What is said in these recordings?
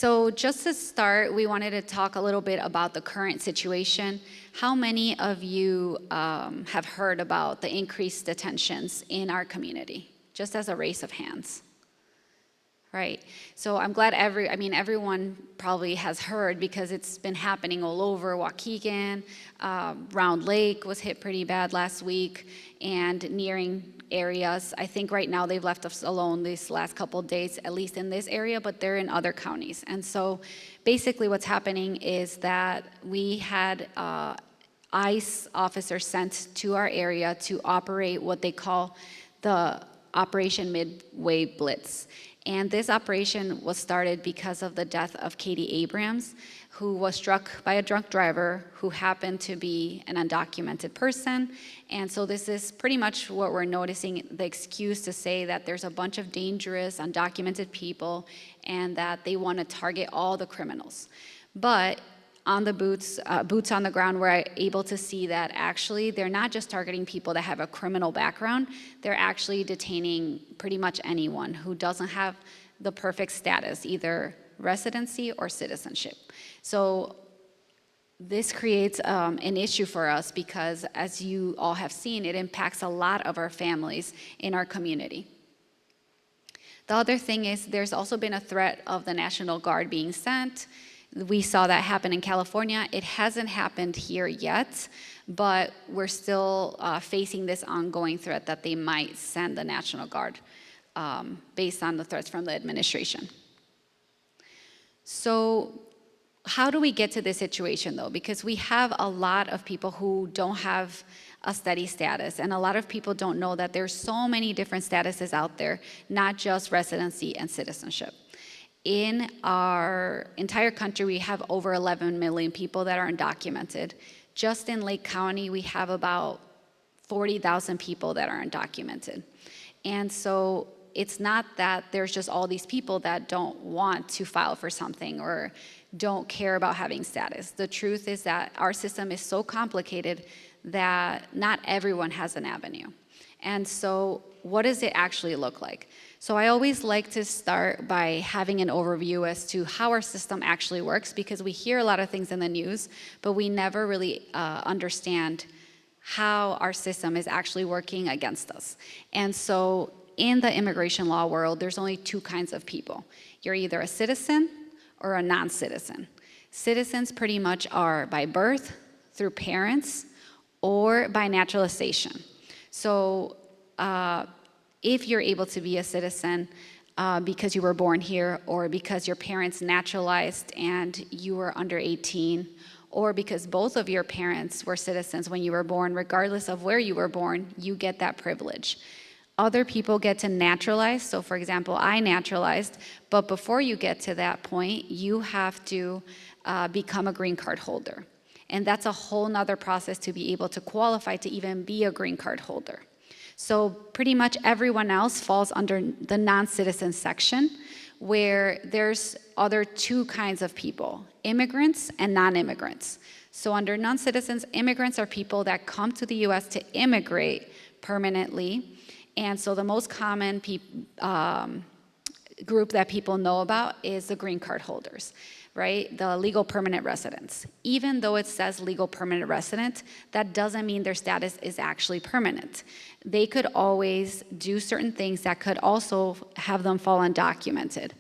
So just to start, we wanted to talk a little bit about the current situation. How many of you have heard about the increased detentions in our community? Just as a raise of hands. Right. So I'm glad everyone probably has heard, because it's been happening all over. Waukegan, Round Lake was hit pretty bad last week, and nearing areas. I think right now they've left us alone these last couple of days, at least in this area, but they're in other counties. And so basically what's happening is that we had ICE officers sent to our area to operate what they call the Operation Midway Blitz. And this operation was started because of the death of Katie Abrams, who was struck by a drunk driver who happened to be an undocumented person. And so this is pretty much what we're noticing, the excuse to say that there's a bunch of dangerous, undocumented people and that they want to target all the criminals. But on the boots on the ground, we're able to see that actually they're not just targeting people that have a criminal background, they're actually detaining pretty much anyone who doesn't have the perfect status, either residency or citizenship. So this creates an issue for us because, as you all have seen, it impacts a lot of our families in our community. The other thing is there's also been a threat of the National Guard being sent. We saw that happen in California. It hasn't happened here yet, but we're still facing this ongoing threat that they might send the National Guard based on the threats from the administration. So how do we get to this situation, though? Because we have a lot of people who don't have a steady status, and a lot of people don't know that there's so many different statuses out there, not just residency and citizenship. In our entire country, we have over 11 million people that are undocumented. Just in Lake County, we have about 40,000 people that are undocumented. And so it's not that there's just all these people that don't want to file for something or don't care about having status. The truth is that our system is so complicated that not everyone has an avenue. And so what does it actually look like? So I always like to start by having an overview as to how our system actually works, because we hear a lot of things in the news, but we never really understand how our system is actually working against us. And so in the immigration law world, there's only two kinds of people. You're either a citizen or a non-citizen. Citizens pretty much are by birth, through parents, or by naturalization. So if you're able to be a citizen because you were born here, or because your parents naturalized and you were under 18, or because both of your parents were citizens when you were born, regardless of where you were born, you get that privilege. Other people get to naturalize. So for example, I naturalized, but before you get to that point, you have to become a green card holder. And that's a whole nother process to be able to qualify to even be a green card holder. So pretty much everyone else falls under the non-citizen section, where there's other two kinds of people, immigrants and non-immigrants. So under non-citizens, immigrants are people that come to the US to immigrate permanently. And so the most common group that people know about is the green card holders, right? The legal permanent residents. Even though it says legal permanent resident, that doesn't mean their status is actually permanent. They could always do certain things that could also have them fall undocumented.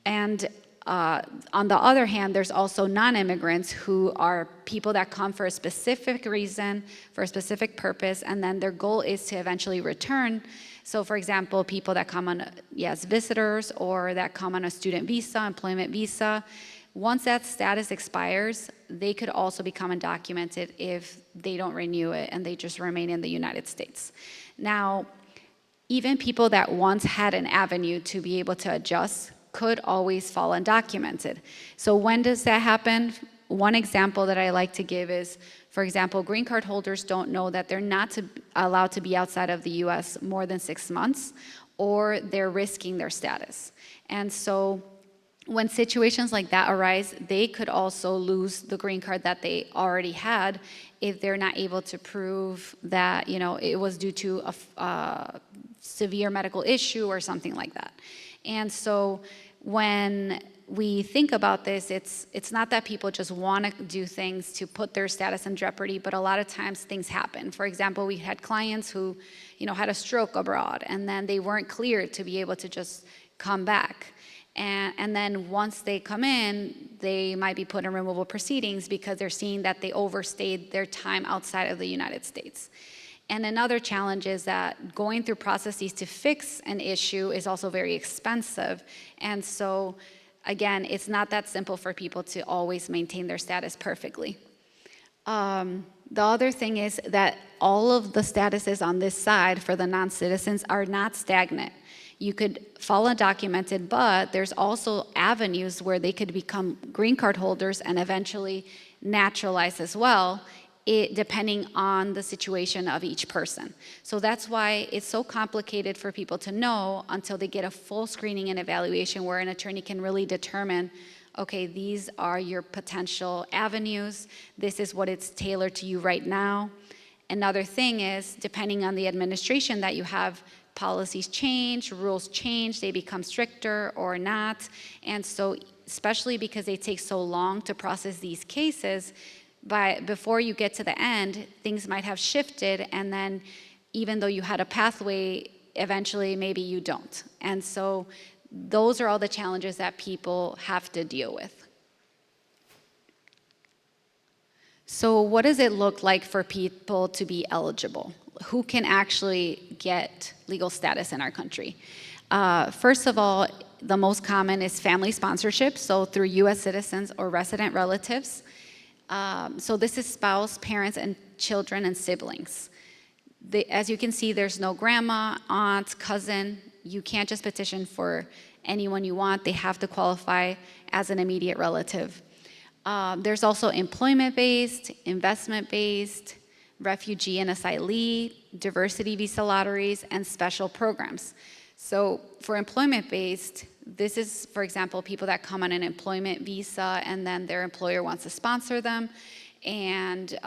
And on the other hand, there's also non-immigrants, who are people that come for a specific reason, for a specific purpose, and then their goal is to eventually return. So for example, people that come on as visitors, or that come on a student visa, employment visa. Once that status expires, they could also become undocumented if they don't renew it and they just remain in the United States. Now, even people that once had an avenue to be able to adjust could always fall undocumented. So when does that happen? One example that I like to give is, for example, green card holders don't know that they're not allowed to be outside of the US more than 6 months, or they're risking their status. And so when situations like that arise, they could also lose the green card that they already had if they're not able to prove that, it was due to a severe medical issue or something like that. And so when we think about this, it's not that people just want to do things to put their status in jeopardy, but a lot of times things happen. For example, we had clients who, had a stroke abroad, and then they weren't cleared to be able to just come back. And then once they come in, they might be put in removal proceedings because they're seeing that they overstayed their time outside of the United States. And another challenge is that going through processes to fix an issue is also very expensive. And so, again, it's not that simple for people to always maintain their status perfectly. The other thing is that all of the statuses on this side for the non-citizens are not stagnant. You could fall undocumented, but there's also avenues where they could become green card holders and eventually naturalize as well, depending on the situation of each person. So that's why it's so complicated for people to know until they get a full screening and evaluation where an attorney can really determine, okay, these are your potential avenues. This is what it's tailored to you right now. Another thing is, depending on the administration that you have, policies change, rules change, they become stricter or not. And so, especially because they take so long to process these cases, before you get to the end, things might have shifted, and then even though you had a pathway, eventually maybe you don't. And so those are all the challenges that people have to deal with. So what does it look like for people to be eligible? Who can actually get legal status in our country? First of all, the most common is family sponsorship, so through U.S. citizens or resident relatives. So this is spouse, parents, and children and siblings. As you can see, there's no grandma, aunt, cousin. You can't just petition for anyone you want. They have to qualify as an immediate relative. There's also employment-based, investment-based, refugee and asylee, diversity visa lotteries, and special programs. So for employment-based, this is, for example, people that come on an employment visa and then their employer wants to sponsor them and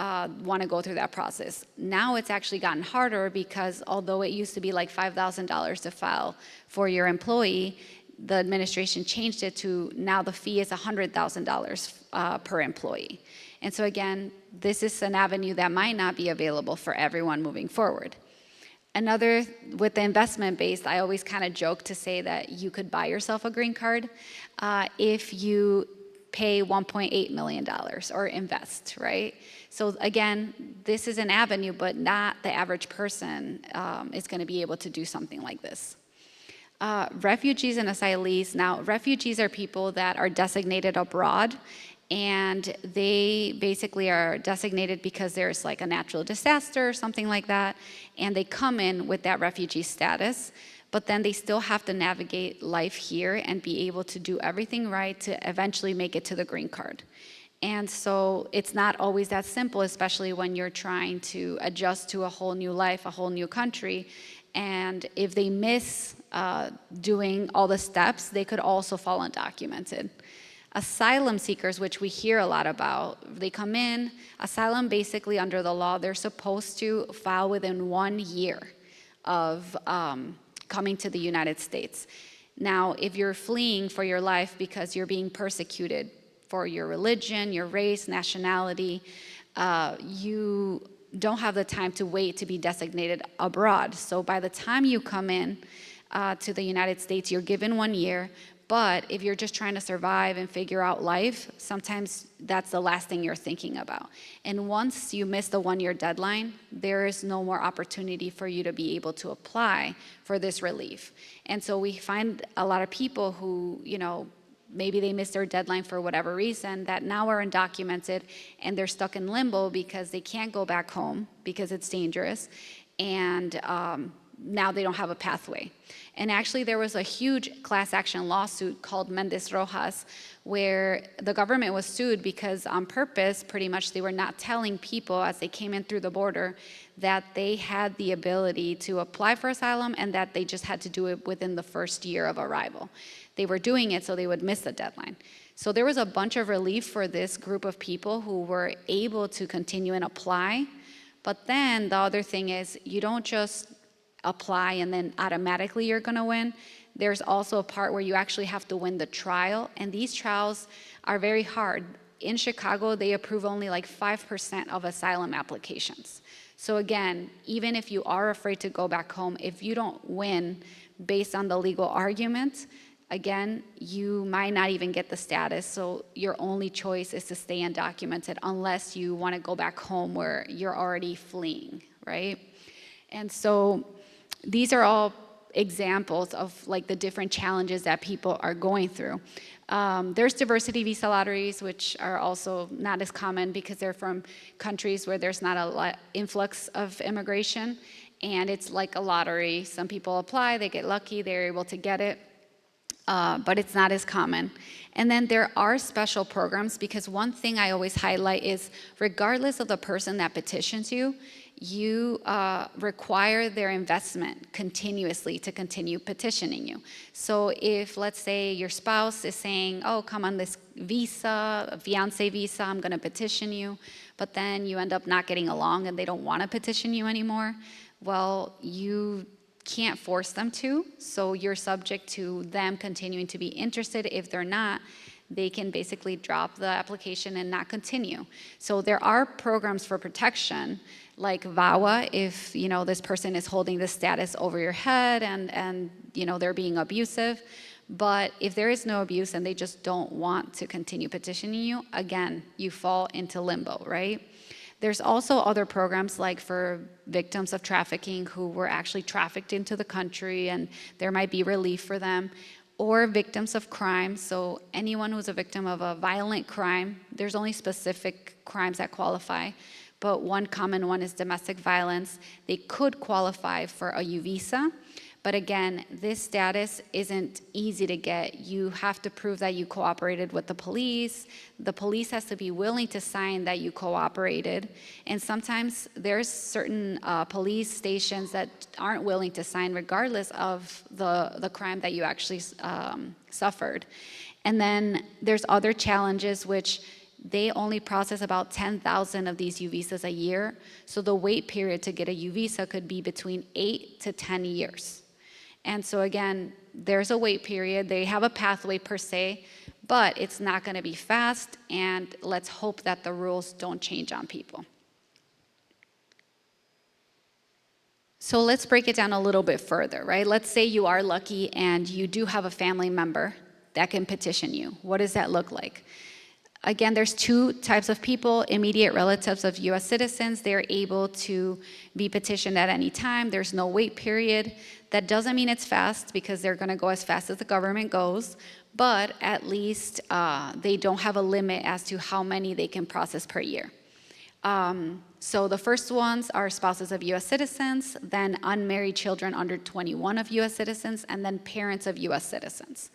want to go through that process. Now it's actually gotten harder because although it used to be like $5,000 to file for your employee, the administration changed it to now the fee is $100,000 per employee. And so again, this is an avenue that might not be available for everyone moving forward. Another, with the investment-based, I always kind of joke to say that you could buy yourself a green card if you pay $1.8 million or invest, right? So again, this is an avenue, but not the average person is going to be able to do something like this. Refugees and asylees. Now, refugees are people that are designated abroad, and they basically are designated because there's like a natural disaster or something like that, and they come in with that refugee status, but then they still have to navigate life here and be able to do everything right to eventually make it to the green card. And so it's not always that simple, especially when you're trying to adjust to a whole new life, a whole new country. And if they miss doing all the steps, they could also fall undocumented. Asylum seekers, which we hear a lot about, they come in, asylum basically under the law, they're supposed to file within 1 year of coming to the United States. Now, if you're fleeing for your life because you're being persecuted for your religion, your race, nationality, you don't have the time to wait to be designated abroad. So by the time you come in to the United States, you're given 1 year. But if you're just trying to survive and figure out life, sometimes that's the last thing you're thinking about. And once you miss the 1 year deadline, there is no more opportunity for you to be able to apply for this relief. And so we find a lot of people who, maybe they missed their deadline for whatever reason, that now are undocumented and they're stuck in limbo because they can't go back home because it's dangerous. And now they don't have a pathway. And actually there was a huge class action lawsuit called Mendez Rojas where the government was sued because on purpose, pretty much they were not telling people as they came in through the border that they had the ability to apply for asylum and that they just had to do it within the first year of arrival. They were doing it so they would miss the deadline. So there was a bunch of relief for this group of people who were able to continue and apply. But then the other thing is you don't just apply and then automatically you're going to win. There's also a part where you actually have to win the trial, and these trials are very hard. In Chicago, they approve only like 5% of asylum applications. So again, even if you are afraid to go back home, if you don't win based on the legal argument, again, you might not even get the status. So your only choice is to stay undocumented unless you want to go back home where you're already fleeing, right? And so these are all examples of like the different challenges that people are going through. There's diversity visa lotteries, which are also not as common because they're from countries where there's not a influx of immigration, and it's like a lottery. Some people apply, they get lucky, they're able to get it, but it's not as common. And then there are special programs, because one thing I always highlight is regardless of the person that petitions you, you require their investment continuously to continue petitioning you. So if, let's say, your spouse is saying, oh, come on this visa, a fiance visa, I'm gonna petition you, but then you end up not getting along and they don't wanna petition you anymore, well, you can't force them to, so you're subject to them continuing to be interested. If they're not, they can basically drop the application and not continue. So there are programs for protection, like VAWA, if this person is holding the status over your head and they're being abusive. But if there is no abuse and they just don't want to continue petitioning you, again, you fall into limbo, right? There's also other programs like for victims of trafficking who were actually trafficked into the country, and there might be relief for them, or victims of crime. So anyone who's a victim of a violent crime, there's only specific crimes that qualify, but one common one is domestic violence. They could qualify for a U visa, but again, this status isn't easy to get. You have to prove that you cooperated with the police. The police has to be willing to sign that you cooperated. And sometimes there's certain police stations that aren't willing to sign regardless of the crime that you actually suffered. And then there's other challenges, which they only process about 10,000 of these U visas a year. So the wait period to get a U visa could be between 8 to 10 years. And so again, there's a wait period. They have a pathway per se, but it's not going to be fast, and let's hope that the rules don't change on people. So let's break it down a little bit further, right? Let's say you are lucky and you do have a family member that can petition you. What does that look like? Again, there's two types of people: immediate relatives of US citizens. They're able to be petitioned at any time. There's no wait period. That doesn't mean it's fast, because they're gonna go as fast as the government goes, but at least they don't have a limit as to how many they can process per year. So the first ones are spouses of US citizens, then unmarried children under 21 of US citizens, and then parents of US citizens.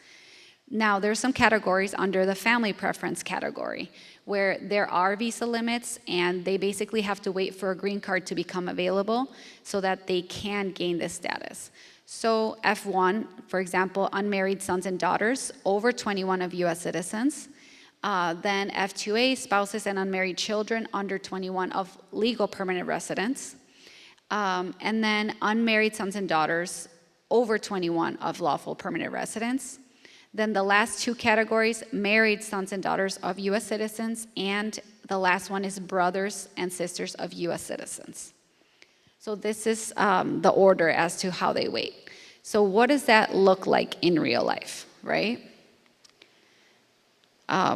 Now, there's some categories under the family preference category where there are visa limits, and they basically have to wait for a green card to become available so that they can gain this status. So F1, for example, unmarried sons and daughters over 21 of US citizens. Then F2A, spouses and unmarried children under 21 of legal permanent residents. And then unmarried sons and daughters over 21 of lawful permanent residents. Then the last two categories, married sons and daughters of US citizens, and the last one is brothers and sisters of US citizens. So this is the order as to how they wait. So what does that look like in real life, right?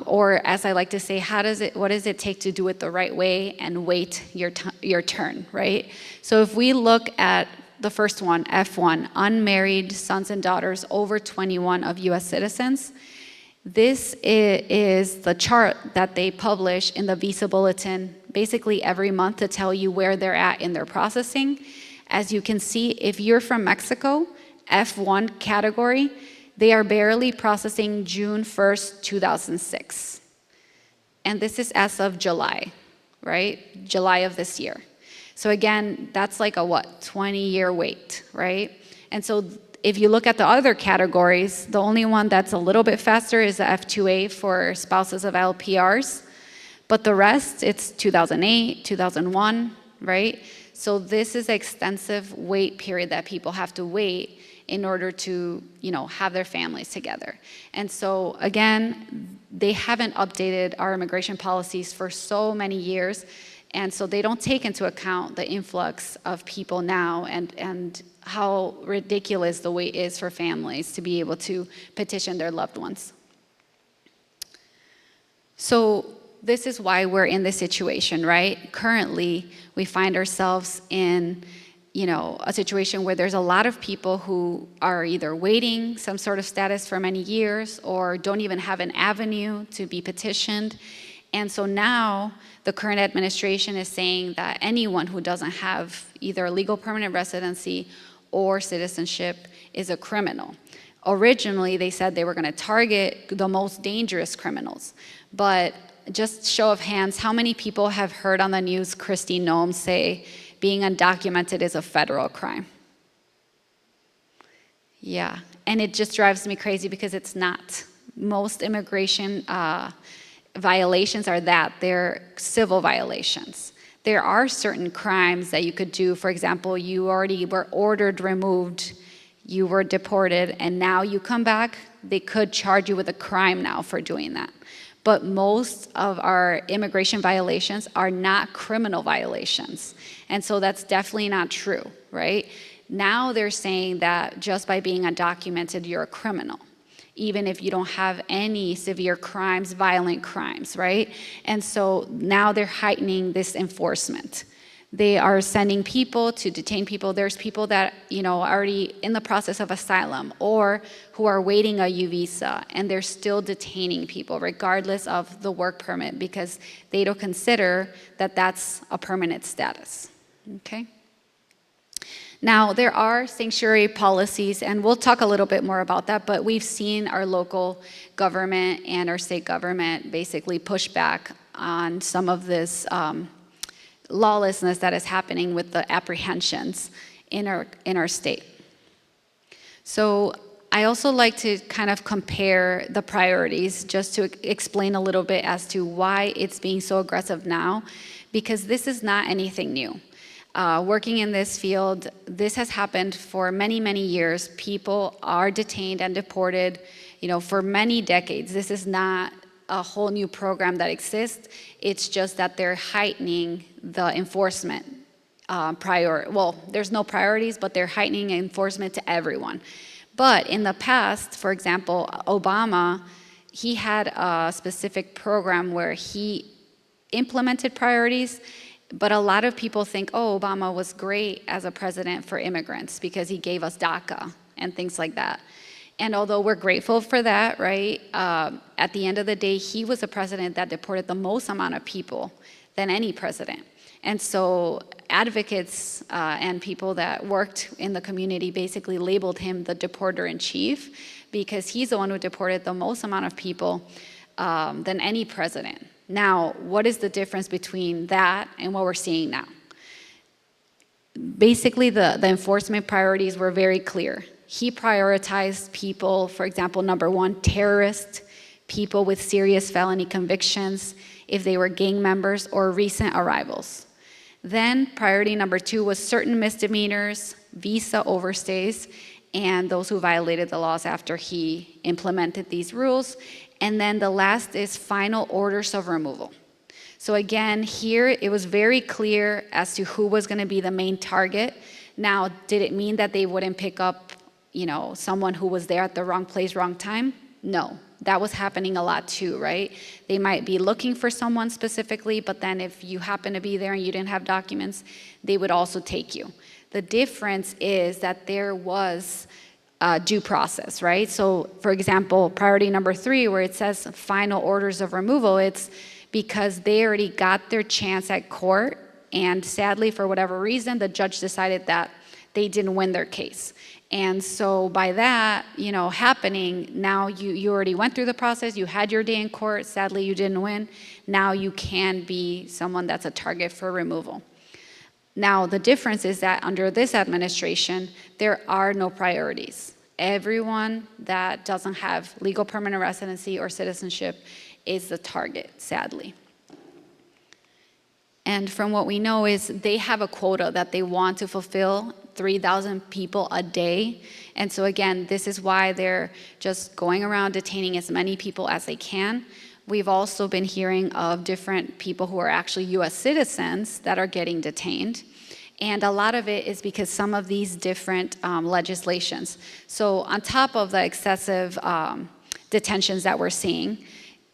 Or as I like to say, what does it take to do it the right way and wait your turn, right? So if we look at the first one, F1, unmarried sons and daughters over 21 of US citizens, this is the chart that they publish in the Visa Bulletin basically every month to tell you where they're at in their processing. As you can see, if you're from Mexico, F1 category, they are barely processing June 1st, 2006. And this is as of July, right? July of this year. So again, that's like a 20-year wait, right? And so if you look at the other categories, the only one that's a little bit faster is the F2A for spouses of LPRs. But the rest, it's 2008, 2001, right? So this is an extensive wait period that people have to wait. in order to, have their families together. And so again, they haven't updated our immigration policies for so many years, and so they don't take into account the influx of people now and how ridiculous the wait is for families to be able to petition their loved ones. So this is why we're in this situation, right? Currently, we find ourselves in, a situation where there's a lot of people who are either waiting some sort of status for many years or don't even have an avenue to be petitioned. And so now the current administration is saying that anyone who doesn't have either a legal permanent residency or citizenship is a criminal. Originally, they said they were going to target the most dangerous criminals. But just show of hands, how many people have heard on the news Kristi Noem say being undocumented is a federal crime? Yeah, and it just drives me crazy because it's not. Most immigration violations are that. They're civil violations. There are certain crimes that you could do. For example, you already were ordered removed, you were deported, and now you come back, they could charge you with a crime now for doing that. But most of our immigration violations are not criminal violations. And so that's definitely not true, right? Now they're saying that just by being undocumented, you're a criminal, even if you don't have any severe crimes, violent crimes, right? And so now they're heightening this enforcement. They are sending people to detain people. There's people that, are already in the process of asylum or who are waiting a U visa, and they're still detaining people regardless of the work permit because they don't consider that that's a permanent status, okay? Now, there are sanctuary policies, and we'll talk a little bit more about that, but we've seen our local government and our state government basically push back on some of this lawlessness that is happening with the apprehensions in our state. So I also like to kind of compare the priorities just to explain a little bit as to why it's being so aggressive now, because this is not anything new. Working in this field, this has happened for many, many years. People are detained and deported, for many decades. This is not a whole new program that exists. It's just that they're heightening the enforcement there's no priorities, but they're heightening enforcement to everyone. But in the past, for example, Obama, he had a specific program where he implemented priorities, but a lot of people think, Obama was great as a president for immigrants because he gave us DACA and things like that. And although we're grateful for that, right, at the end of the day, he was a president that deported the most amount of people than any president. And so advocates and people that worked in the community basically labeled him the deporter-in-chief because he's the one who deported the most amount of people than any president. Now, what is the difference between that and what we're seeing now? Basically, the enforcement priorities were very clear. He prioritized people, for example, number one, terrorists, people with serious felony convictions, if they were gang members or recent arrivals. Then priority number two was certain misdemeanors, visa overstays, and those who violated the laws after he implemented these rules. And then the last is final orders of removal. So again, here it was very clear as to who was going to be the main target. Now, did it mean that they wouldn't pick up, someone who was there at the wrong place, wrong time? No, that was happening a lot too, right? They might be looking for someone specifically, but then if you happen to be there and you didn't have documents, they would also take you. The difference is that there was due process, right? So, for example, priority number 3, where it says final orders of removal, it's because they already got their chance at court, and sadly, for whatever reason, the judge decided that they didn't win their case. And so by that, happening, now you already went through the process, you had your day in court, sadly you didn't win, now you can be someone that's a target for removal. Now, the difference is that under this administration, there are no priorities. Everyone that doesn't have legal permanent residency or citizenship is the target, sadly. And from what we know is they have a quota that they want to fulfill 3,000 people a day. And so again, this is why they're just going around detaining as many people as they can. We've also been hearing of different people who are actually US citizens that are getting detained. And a lot of it is because some of these different legislations. So on top of the excessive detentions that we're seeing,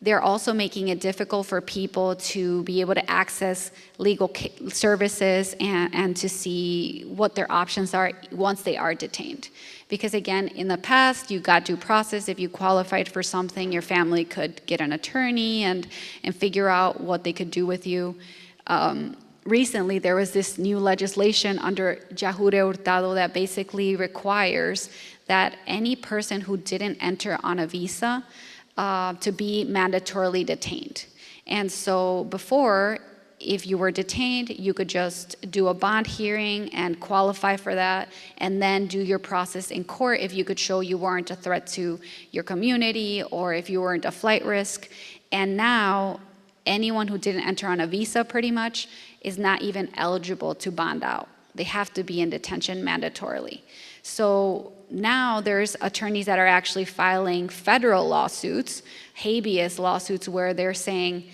they're also making it difficult for people to be able to access legal services and to see what their options are once they are detained. Because again, in the past, you got due process. If you qualified for something, your family could get an attorney and figure out what they could do with you. Recently, there was this new legislation under Yajure Hurtado that basically requires that any person who didn't enter on a visa to be mandatorily detained. And so before, if you were detained, you could just do a bond hearing and qualify for that, and then do your process in court if you could show you weren't a threat to your community or if you weren't a flight risk. And now, anyone who didn't enter on a visa pretty much is not even eligible to bond out. They have to be in detention mandatorily. So now there's attorneys that are actually filing federal lawsuits, habeas lawsuits, where they're saying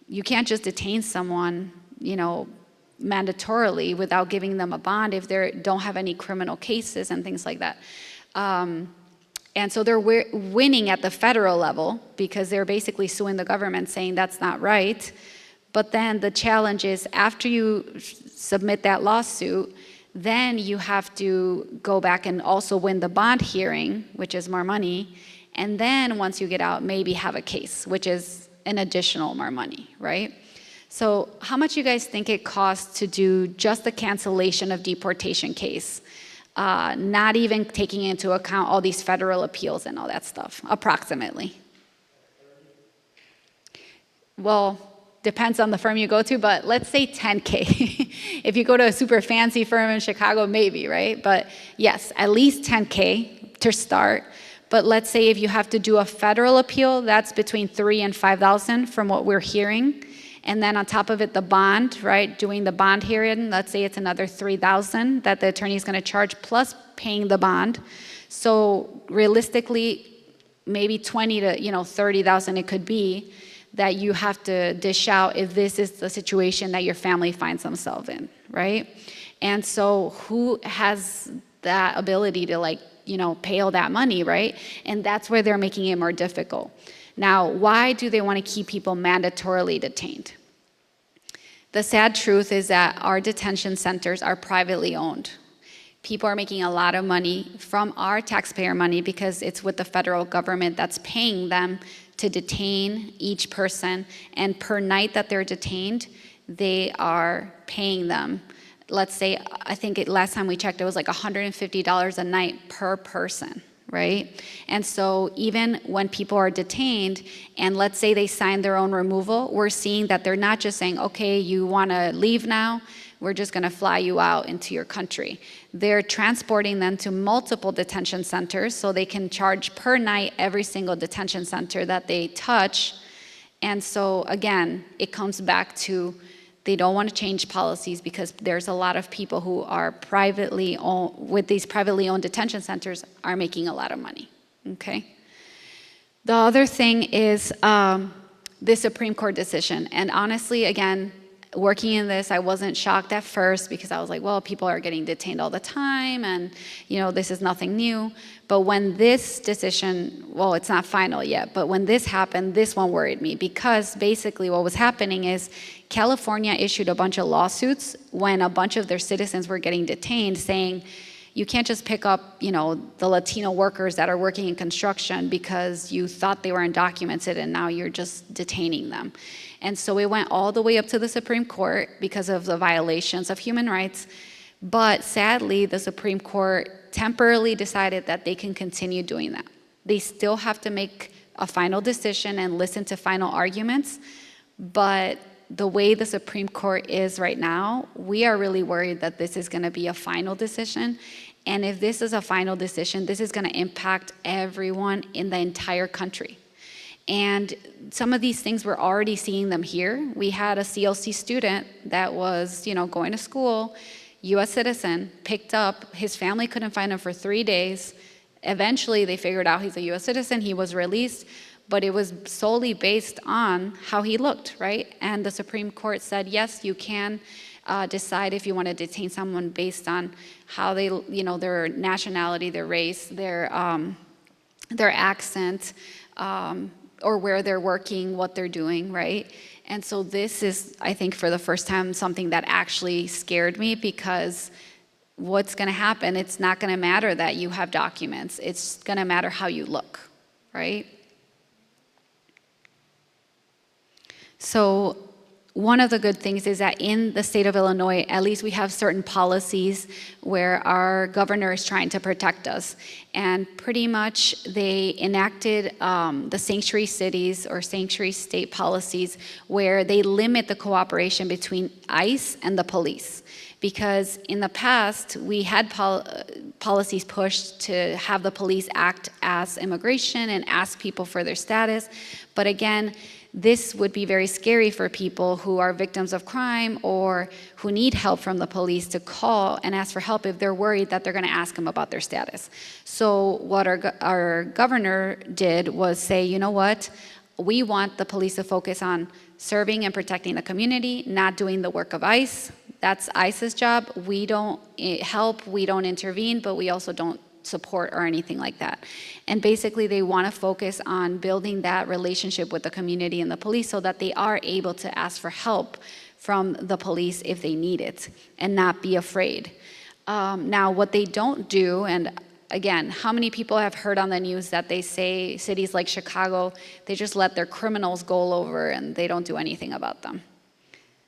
you can't just detain someone, mandatorily without giving them a bond if they don't have any criminal cases and things like that. And so they're winning at the federal level because they're basically suing the government saying that's not right. But then the challenge is after you submit that lawsuit, then you have to go back and also win the bond hearing, which is more money. And then once you get out, maybe have a case, which is an additional more money, right? So how much you guys think it costs to do just the cancellation of deportation case? Not even taking into account all these federal appeals and all that stuff, approximately. Well, depends on the firm you go to, but let's say 10K. If you go to a super fancy firm in Chicago, maybe, right? But yes, at least 10K to start. But let's say if you have to do a federal appeal, that's between $3,000 and $5,000 from what we're hearing. And then on top of it, the bond, right? Doing the bond hearing, let's say it's another $3,000 that the attorney is going to charge plus paying the bond. So realistically, maybe $20,000 to $30,000 it could be that you have to dish out if this is the situation that your family finds themselves in, right? And so who has that ability to pay all that money, right? And that's where they're making it more difficult. Now, why do they want to keep people mandatorily detained? The sad truth is that our detention centers are privately owned. People are making a lot of money from our taxpayer money because it's with the federal government that's paying them to detain each person. And per night that they're detained, they are paying them. Let's say, I think last time we checked, it was like $150 a night per person, right? And so even when people are detained, and let's say they sign their own removal, we're seeing that they're not just saying, okay, you want to leave now, we're just going to fly you out into your country. They're transporting them to multiple detention centers so they can charge per night every single detention center that they touch. And so again, it comes back to they don't want to change policies because there's a lot of people who are privately owned, with these privately owned detention centers, are making a lot of money, okay? The other thing is the Supreme Court decision. And honestly, again, working in this, I wasn't shocked at first because I was like, well, people are getting detained all the time and, this is nothing new. But when this decision, well, it's not final yet, but when this happened, this one worried me because basically what was happening is California issued a bunch of lawsuits when a bunch of their citizens were getting detained saying, you can't just pick up, the Latino workers that are working in construction because you thought they were undocumented and now you're just detaining them. And so it went all the way up to the Supreme Court because of the violations of human rights. But sadly, the Supreme Court temporarily decided that they can continue doing that. They still have to make a final decision and listen to final arguments. But the way the Supreme Court is right now, we are really worried that this is going to be a final decision. And if this is a final decision, this is going to impact everyone in the entire country. And some of these things, we're already seeing them here. We had a CLC student that was, going to school. U.S. citizen, picked up. His family couldn't find him for 3 days. Eventually, they figured out he's a U.S. citizen. He was released, but it was solely based on how he looked, right? And the Supreme Court said, yes, you can decide if you want to detain someone based on how they, their nationality, their race, their accent, or where they're working, what they're doing, right? And so this is, I think, for the first time, something that actually scared me, because what's going to happen, it's not going to matter that you have documents. It's going to matter how you look, right? So one of the good things is that in the state of Illinois, at least we have certain policies where our governor is trying to protect us. And pretty much they enacted the sanctuary cities or sanctuary state policies where they limit the cooperation between ICE and the police. Because in the past, we had policies pushed to have the police act as immigration and ask people for their status. But again, this would be very scary for people who are victims of crime or who need help from the police to call and ask for help if they're worried that they're going to ask them about their status. So what our governor did was say, you know what, we want the police to focus on serving and protecting the community, not doing the work of ICE. That's ICE's job. We don't help, we don't intervene, but we also don't support or anything like that. And basically they want to focus on building that relationship with the community and the police so that they are able to ask for help from the police if they need it and not be afraid. Now what they don't do, and again, how many people have heard on the news that they say cities like Chicago, they just let their criminals go over and they don't do anything about them,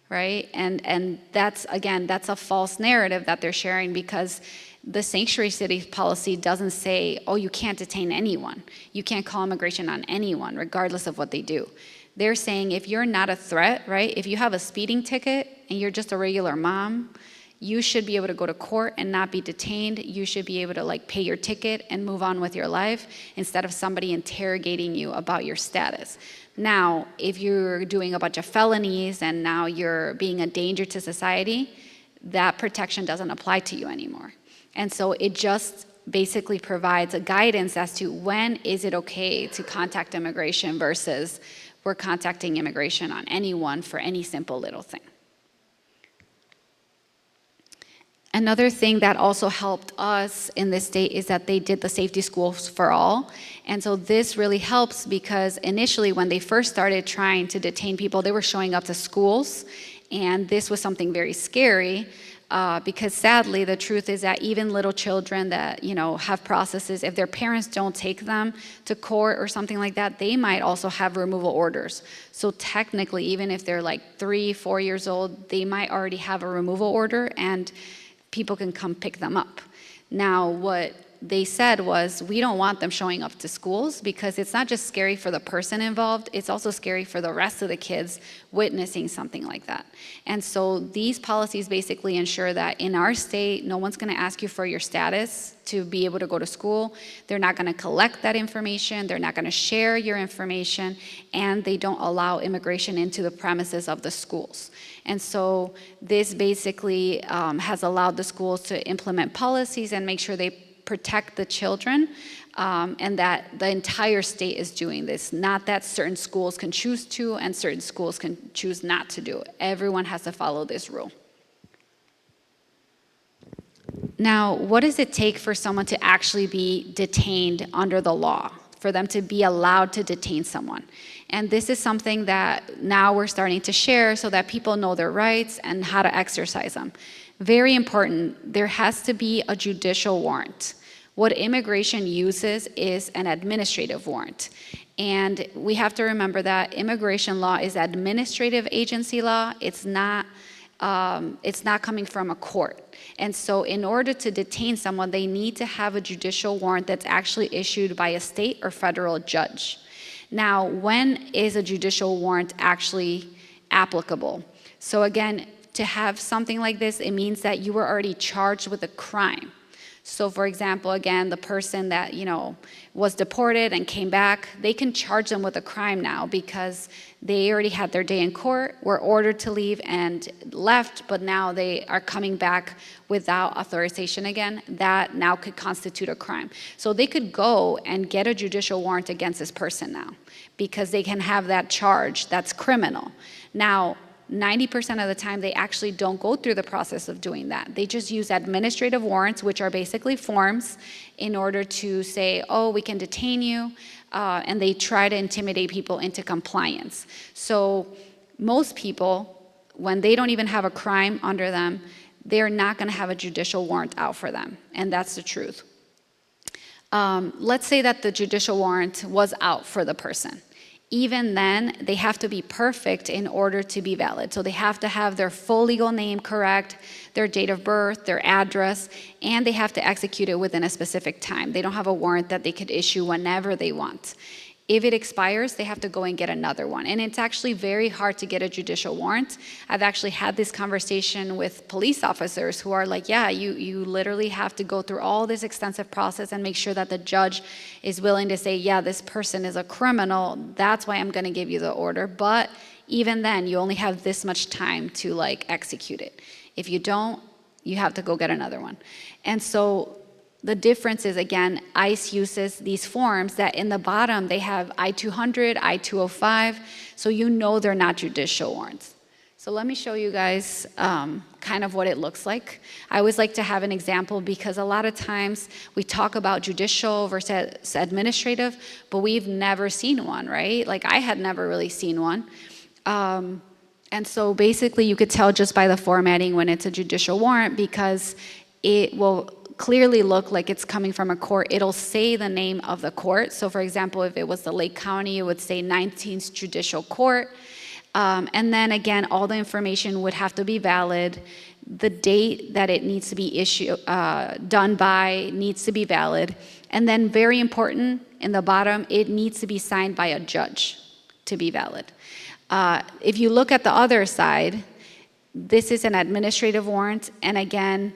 right? And that's, again, that's a false narrative that they're sharing, because the sanctuary city policy doesn't say, oh, you can't detain anyone. You can't call immigration on anyone, regardless of what they do. They're saying if you're not a threat, right? If you have a speeding ticket and you're just a regular mom, you should be able to go to court and not be detained. You should be able to pay your ticket and move on with your life instead of somebody interrogating you about your status. Now, if you're doing a bunch of felonies and now you're being a danger to society, that protection doesn't apply to you anymore. And so it just basically provides a guidance as to when is it okay to contact immigration versus we're contacting immigration on anyone for any simple little thing. Another thing that also helped us in this state is that they did the safety schools for all. And so this really helps because initially when they first started trying to detain people, they were showing up to schools. And this was something very scary because sadly, the truth is that even little children that, have processes, if their parents don't take them to court or something like that, they might also have removal orders. So technically, even if they're 3, 4 years old, they might already have a removal order and people can come pick them up. Now, what they said was, we don't want them showing up to schools because it's not just scary for the person involved, it's also scary for the rest of the kids witnessing something like that. And so these policies basically ensure that in our state, no one's gonna ask you for your status to be able to go to school. They're not gonna collect that information, they're not gonna share your information, and they don't allow immigration into the premises of the schools. And so this basically has allowed the schools to implement policies and make sure they protect the children, and that the entire state is doing this, not that certain schools can choose to and certain schools can choose not to do it. Everyone has to follow this rule. Now, what does it take for someone to actually be detained under the law, for them to be allowed to detain someone? And this is something that now we're starting to share so that people know their rights and how to exercise them. Very important, there has to be a judicial warrant. What immigration uses is an administrative warrant. And we have to remember that immigration law is administrative agency law. It's not coming from a court. And so in order to detain someone, they need to have a judicial warrant that's actually issued by a state or federal judge. Now, when is a judicial warrant actually applicable? So again, to have something like this, it means that you were already charged with a crime. So for example, again, the person that, was deported and came back, they can charge them with a crime now because they already had their day in court, were ordered to leave and left, but now they are coming back without authorization again. That now could constitute a crime. So they could go and get a judicial warrant against this person now because they can have that charge that's criminal. Now, 90% of the time, they actually don't go through the process of doing that. They just use administrative warrants, which are basically forms, in order to say, oh, we can detain you, and they try to intimidate people into compliance. So most people, when they don't even have a crime under them, they're not going to have a judicial warrant out for them, and that's the truth. Let's say that the judicial warrant was out for the person. Even then, they have to be perfect in order to be valid. So they have to have their full legal name correct, their date of birth, their address, and they have to execute it within a specific time. They don't have a warrant that they could issue whenever they want. If it expires, they have to go and get another one. And it's actually very hard to get a judicial warrant. I've actually had this conversation with police officers who are like, yeah, you literally have to go through all this extensive process and make sure that the judge is willing to say, yeah, this person is a criminal. That's why I'm going to give you the order. But even then, you only have this much time to execute it. If you don't, you have to go get another one. And so the difference is, again, ICE uses these forms that in the bottom, they have I-200, I-205, so they're not judicial warrants. So let me show you guys kind of what it looks like. I always like to have an example because a lot of times we talk about judicial versus administrative, but we've never seen one, right? I had never really seen one. And so basically you could tell just by the formatting when it's a judicial warrant because it will clearly look like it's coming from a court. It'll say the name of the court. So for example, if it was the Lake County, it would say 19th Judicial Court. And then again, all the information would have to be valid. The date that it needs to be done by needs to be valid. And then very important, in the bottom, it needs to be signed by a judge to be valid. If you look at the other side, this is an administrative warrant. And again,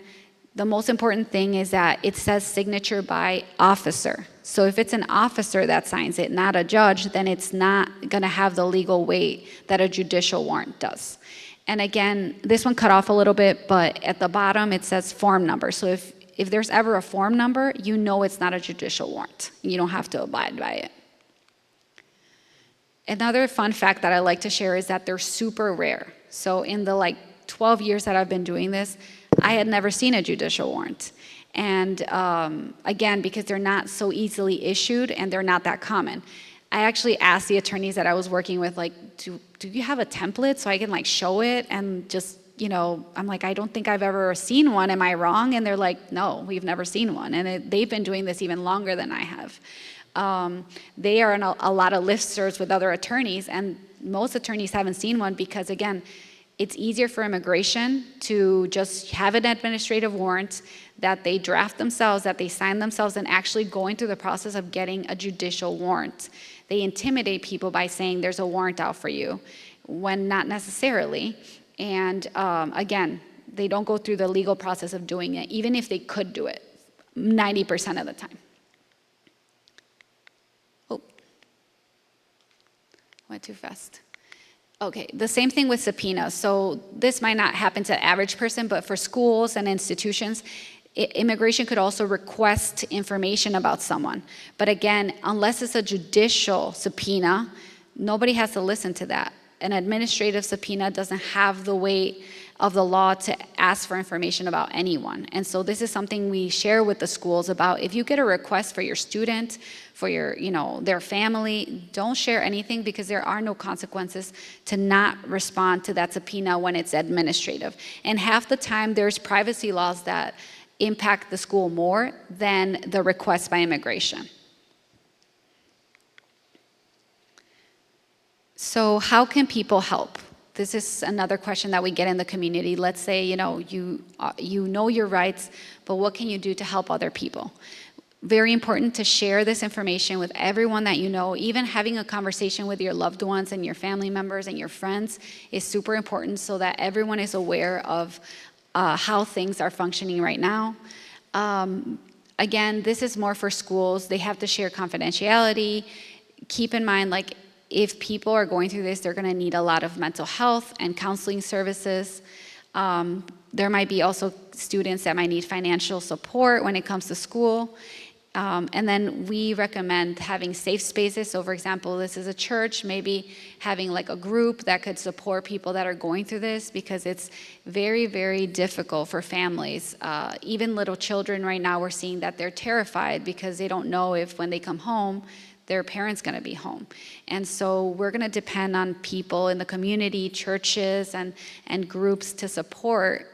the most important thing is that it says signature by officer. So if it's an officer that signs it, not a judge, then it's not going to have the legal weight that a judicial warrant does. And again, this one cut off a little bit, but at the bottom it says form number. So if there's ever a form number, it's not a judicial warrant. You don't have to abide by it. Another fun fact that I like to share is that they're super rare. So in the 12 years that I've been doing this, I had never seen a judicial warrant. And again, because they're not so easily issued and they're not that common. I actually asked the attorneys that I was working with, do you have a template so I can show it? And just, I'm like, I don't think I've ever seen one. Am I wrong? And they're like, no, we've never seen one. And they've been doing this even longer than I have. They are in a lot of listservs with other attorneys, and most attorneys haven't seen one because, again, it's easier for immigration to just have an administrative warrant that they draft themselves, that they sign themselves, and actually going through the process of getting a judicial warrant. They intimidate people by saying there's a warrant out for you, when not necessarily. And again, they don't go through the legal process of doing it, even if they could do it 90% of the time. Oh, went too fast. Okay, the same thing with subpoenas. So this might not happen to the average person, but for schools and institutions, immigration could also request information about someone. But again, unless it's a judicial subpoena, nobody has to listen to that. An administrative subpoena doesn't have the weight of the law to ask for information about anyone. And so this is something we share with the schools about. If you get a request for your student, for your, their family, don't share anything because there are no consequences to not respond to that subpoena when it's administrative. And half the time there's privacy laws that impact the school more than the request by immigration. So how can people help? This is another question that we get in the community. Let's say, you know your rights, but what can you do to help other people? Very important to share this information with everyone that you know. Even having a conversation with your loved ones and your family members and your friends is super important so that everyone is aware of how things are functioning right now. Again, this is more for schools. They have to share confidentiality. Keep in mind, like, if people are going through this, they're going to need a lot of mental health and counseling services. There might be also students that might need financial support when it comes to school. And then we recommend having safe spaces. So for example, this is a church, maybe having like a group that could support people that are going through this, because it's very, very difficult for families. Even little children right now, we're seeing that they're terrified because they don't know if when they come home, their parent's going to be home. And so we're going to depend on people in the community, churches, and groups to support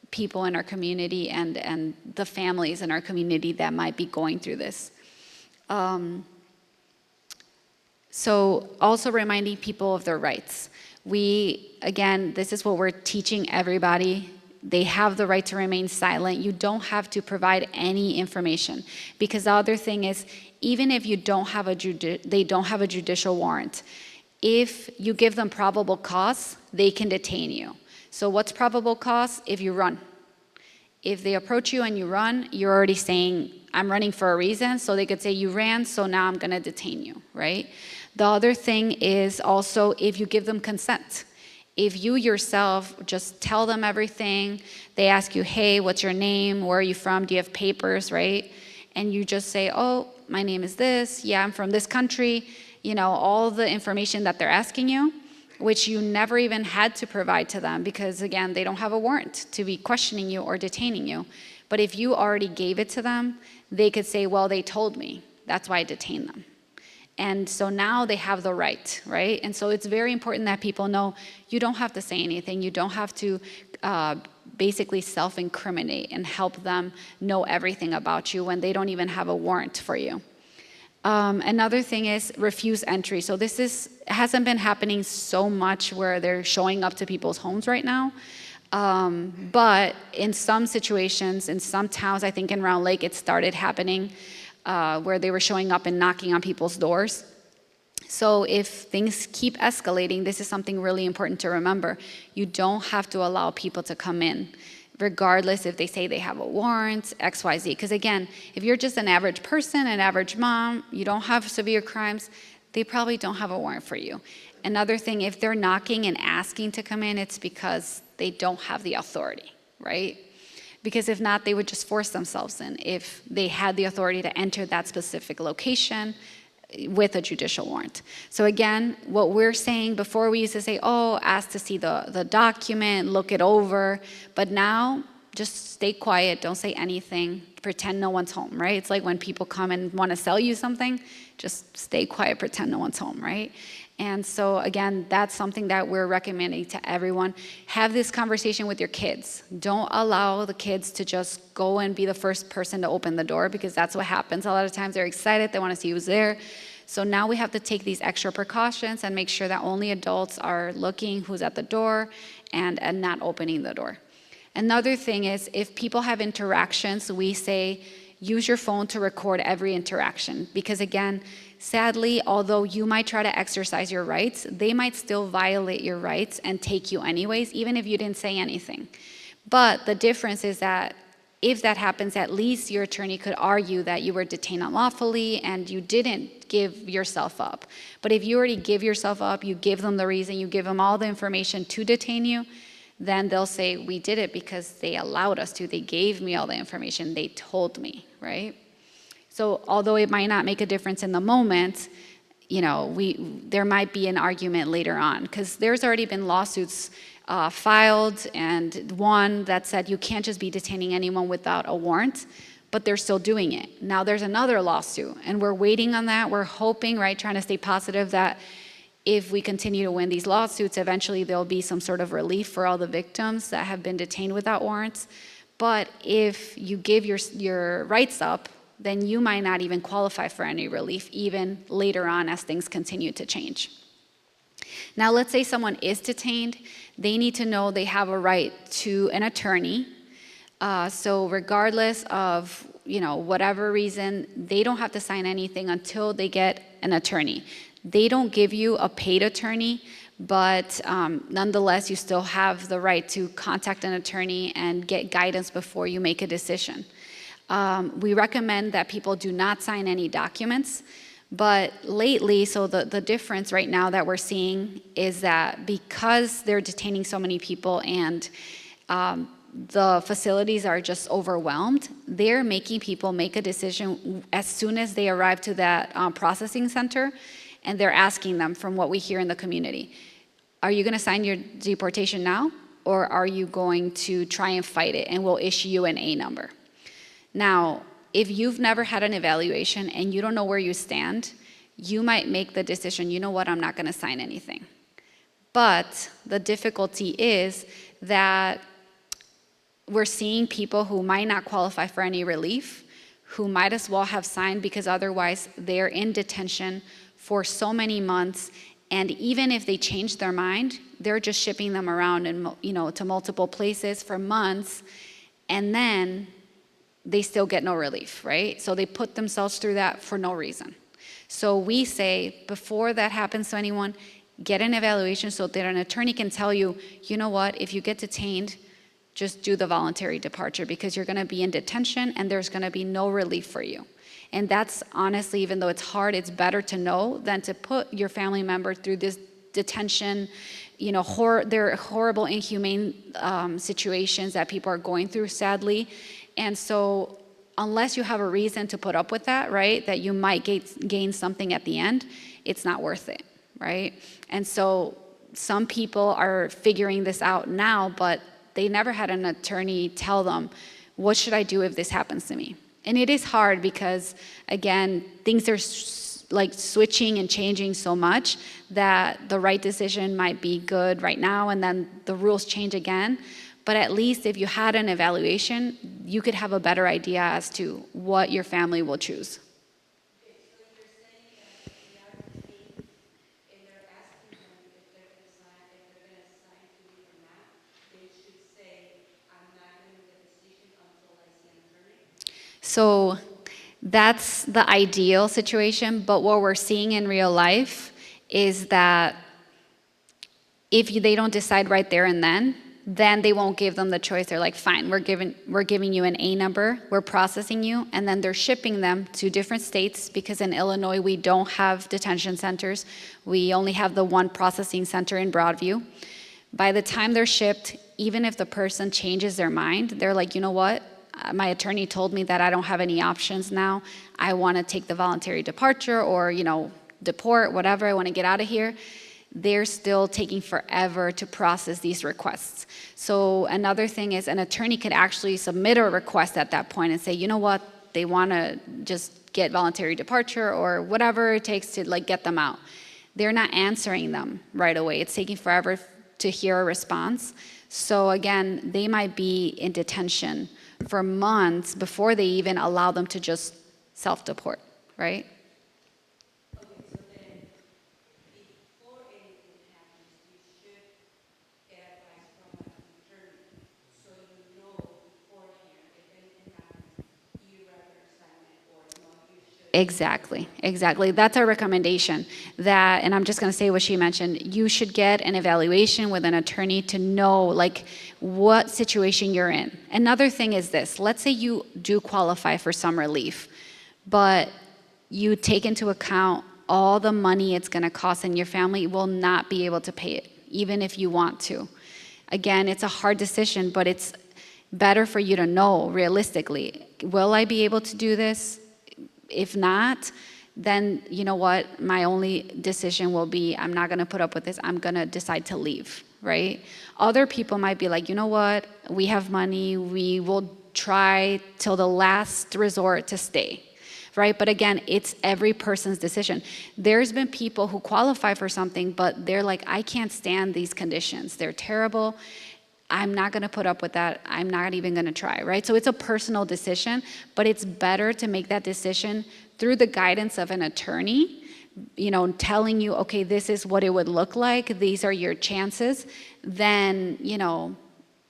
people in our community and the families in our community that might be going through this. So also reminding people of their rights. Again, this is what we're teaching everybody. They have the right to remain silent. You don't have to provide any information, because the other thing is, even if you don't have they don't have a judicial warrant, if you give them probable cause, they can detain you. So what's probable cause? If you run. If they approach you and you run, you're already saying, I'm running for a reason. So they could say, you ran, so now I'm going to detain you, right? The other thing is also if you give them consent. If you yourself just tell them everything, they ask you, hey, what's your name? Where are you from? Do you have papers, right? And you just say, oh, my name is this. Yeah, I'm from this country. You know, all the information that they're asking you, which you never even had to provide to them, because again, they don't have a warrant to be questioning you or detaining you. But if you already gave it to them, they could say, well, they told me, that's why I detained them. And so now they have the right? And so it's very important that people know you don't have to say anything. You don't have to basically self-incriminate and help them know everything about you when they don't even have a warrant for you. Another thing is refuse entry. So this hasn't been happening so much where they're showing up to people's homes right now. But in some situations, in some towns, I think in Round Lake, it started happening where they were showing up and knocking on people's doors. So if things keep escalating, this is something really important to remember. You don't have to allow people to come in, regardless if they say they have a warrant, X, Y, Z. Because again, if you're just an average person, an average mom, you don't have severe crimes, they probably don't have a warrant for you. Another thing, if they're knocking and asking to come in, it's because they don't have the authority, right? Because if not, they would just force themselves in if they had the authority to enter that specific location with a judicial warrant. So again, what we're saying, before we used to say, oh, ask to see the document, look it over, but now just stay quiet, don't say anything, pretend no one's home, right? It's like when people come and want to sell you something, just stay quiet, pretend no one's home, right? And so again, that's something that we're recommending to everyone. Have this conversation with your kids. Don't allow the kids to just go and be the first person to open the door, because that's what happens. A lot of times they're excited, they want to see who's there. So now we have to take these extra precautions and make sure that only adults are looking who's at the door and not opening the door. Another thing is, if people have interactions, we say use your phone to record every interaction, because again, sadly, although you might try to exercise your rights, they might still violate your rights and take you anyways, even if you didn't say anything. But the difference is that if that happens, at least your attorney could argue that you were detained unlawfully and you didn't give yourself up. But if you already give yourself up, you give them the reason, you give them all the information to detain you, then they'll say, we did it because they allowed us to. They gave me all the information. They told me, right? So although it might not make a difference in the moment, there might be an argument later on, because there's already been lawsuits filed, and one that said you can't just be detaining anyone without a warrant, but they're still doing it. Now there's another lawsuit, and we're waiting on that. We're hoping, right, trying to stay positive that if we continue to win these lawsuits, eventually there'll be some sort of relief for all the victims that have been detained without warrants. But if you give your rights up, then you might not even qualify for any relief, even later on as things continue to change. Now, let's say someone is detained. They need to know they have a right to an attorney. So regardless of whatever reason, they don't have to sign anything until they get an attorney. They don't give you a paid attorney, but nonetheless, you still have the right to contact an attorney and get guidance before you make a decision. We recommend that people do not sign any documents. But lately, so the difference right now that we're seeing is that because they're detaining so many people and the facilities are just overwhelmed, they're making people make a decision as soon as they arrive to that processing center, and they're asking them, from what we hear in the community, are you going to sign your deportation now, or are you going to try and fight it, and we'll issue you an A number? Now, if you've never had an evaluation and you don't know where you stand, you might make the decision, you know what, I'm not going to sign anything. But the difficulty is that we're seeing people who might not qualify for any relief, who might as well have signed because otherwise they're in detention for so many months, and even if they change their mind, they're just shipping them around and to multiple places for months, and then they still get no relief, right? So they put themselves through that for no reason. So we say, before that happens to anyone, get an evaluation so that an attorney can tell you, you know what, if you get detained, just do the voluntary departure, because you're gonna be in detention and there's gonna be no relief for you. And that's honestly, even though it's hard, it's better to know than to put your family member through this detention, they're horrible, inhumane situations that people are going through, sadly. And so unless you have a reason to put up with that, right, that you might gain something at the end, it's not worth it, right? And so some people are figuring this out now, but they never had an attorney tell them, what should I do if this happens to me? And it is hard because, again, things are like switching and changing so much that the right decision might be good right now and then the rules change again. But at least if you had an evaluation, you could have a better idea as to what your family will choose. Okay, so you're saying that they are detained and they're asking them if they're going to sign to leave or not. They should say, I'm not going to make a decision until I see an attorney. So that's the ideal situation, but what we're seeing in real life is that if they don't decide right there and then they won't give them the choice. They're like, fine, we're giving you an A number, we're processing you, and then they're shipping them to different states, because in Illinois we don't have detention centers. We only have the one processing center in Broadview. By the time they're shipped, even if the person changes their mind, they're like, you know what? My attorney told me that I don't have any options now. I want to take the voluntary departure or, deport, whatever. I want to get out of here. They're still taking forever to process these requests. So another thing is an attorney could actually submit a request at that point and say, you know what, they want to just get voluntary departure or whatever it takes to get them out. They're not answering them right away. It's taking forever to hear a response. So again, they might be in detention for months before they even allow them to just self-deport, right? Exactly. That's our recommendation. And I'm just going to say what she mentioned, you should get an evaluation with an attorney to know what situation you're in. Another thing is this, let's say you do qualify for some relief, but you take into account all the money it's going to cost and your family will not be able to pay it, even if you want to. Again, it's a hard decision, but it's better for you to know realistically, will I be able to do this? If not, then you know what? My only decision will be, I'm not going to put up with this. I'm going to decide to leave, right? Other people might be like, you know what? We have money. We will try till the last resort to stay, right? But again, it's every person's decision. There's been people who qualify for something, but they're like, I can't stand these conditions. They're terrible. I'm not going to put up with that. I'm not even going to try, right? So it's a personal decision, but it's better to make that decision through the guidance of an attorney, telling you, okay, this is what it would look like. These are your chances, than,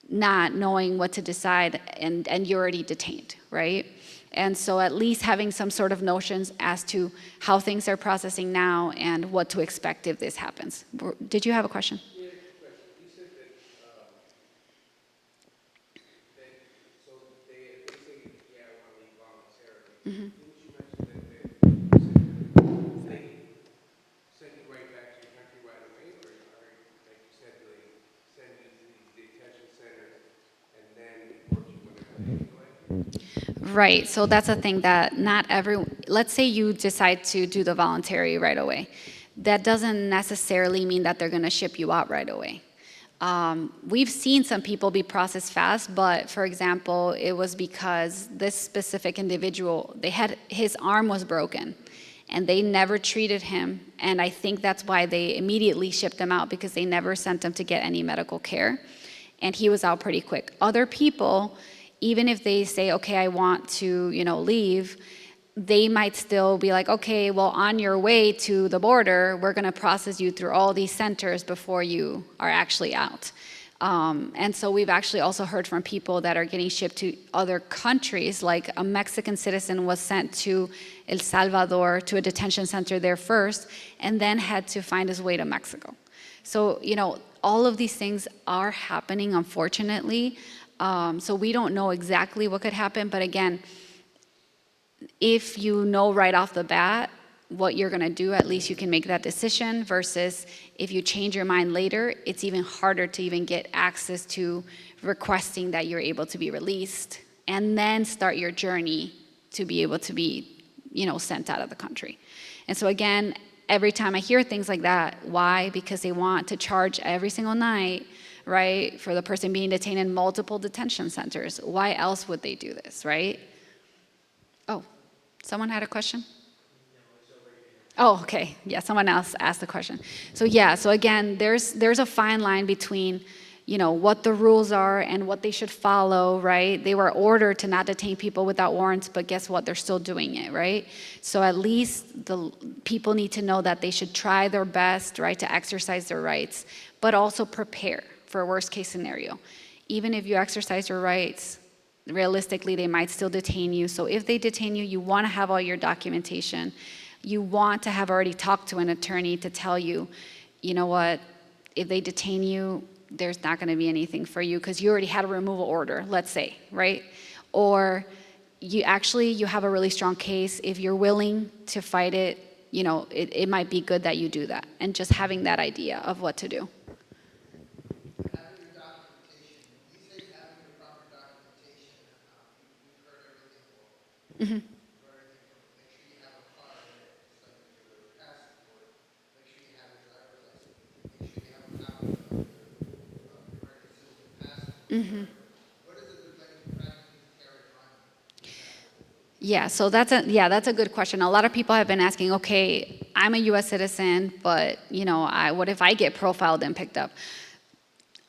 not knowing what to decide and you're already detained, right? And so at least having some sort of notions as to how things are processing now and what to expect if this happens. Did you have a question? Right, so that's a thing that not every, let's say you decide to do the voluntary right away. That doesn't necessarily mean that they're gonna ship you out right away. We've seen some people be processed fast, but for example, it was because this specific individual, his arm was broken and they never treated him. And I think that's why they immediately shipped him out, because they never sent him to get any medical care. And he was out pretty quick. Other people, even if they say, okay, I want to, leave, they might still be like, okay, well, on your way to the border, we're going to process you through all these centers before you are actually out. And so we've actually also heard from people that are getting shipped to other countries, like a Mexican citizen was sent to El Salvador, to a detention center there first, and then had to find his way to Mexico. So, all of these things are happening, unfortunately. So we don't know exactly what could happen, but again, if you know right off the bat what you're going to do, at least you can make that decision, versus if you change your mind later, it's even harder to even get access to requesting that you're able to be released and then start your journey to be able to be, sent out of the country. And so again, every time I hear things like that, why? Because they want to charge every single night, right, for the person being detained in multiple detention centers. Why else would they do this, right? Oh, someone had a question? Oh, okay. Yeah, someone else asked the question. So yeah, so again, there's a fine line between, what the rules are and what they should follow, right? They were ordered to not detain people without warrants, but guess what? They're still doing it, right? So at least the people need to know that they should try their best, right, to exercise their rights, but also prepare for a worst case scenario. Even if you exercise your rights, realistically, they might still detain you. So if they detain you, you want to have all your documentation. You want to have already talked to an attorney to tell you, you know what, if they detain you, there's not going to be anything for you because you already had a removal order, let's say, right? Or you have a really strong case. If you're willing to fight it, it might be good that you do that. And just having that idea of what to do. Having your documentation, when you say having your proper documentation, we've heard everything. Mm-hmm. We've heard everything from make sure you have a card in it, just like your passport. Make sure you have your driver's license. Make sure you have a copy of your American citizen passport. Mm-hmm. What is a good practice to carry on you? Yeah, so that's a good question. A lot of people have been asking, okay, I'm a U.S. citizen, but what if I get profiled and picked up?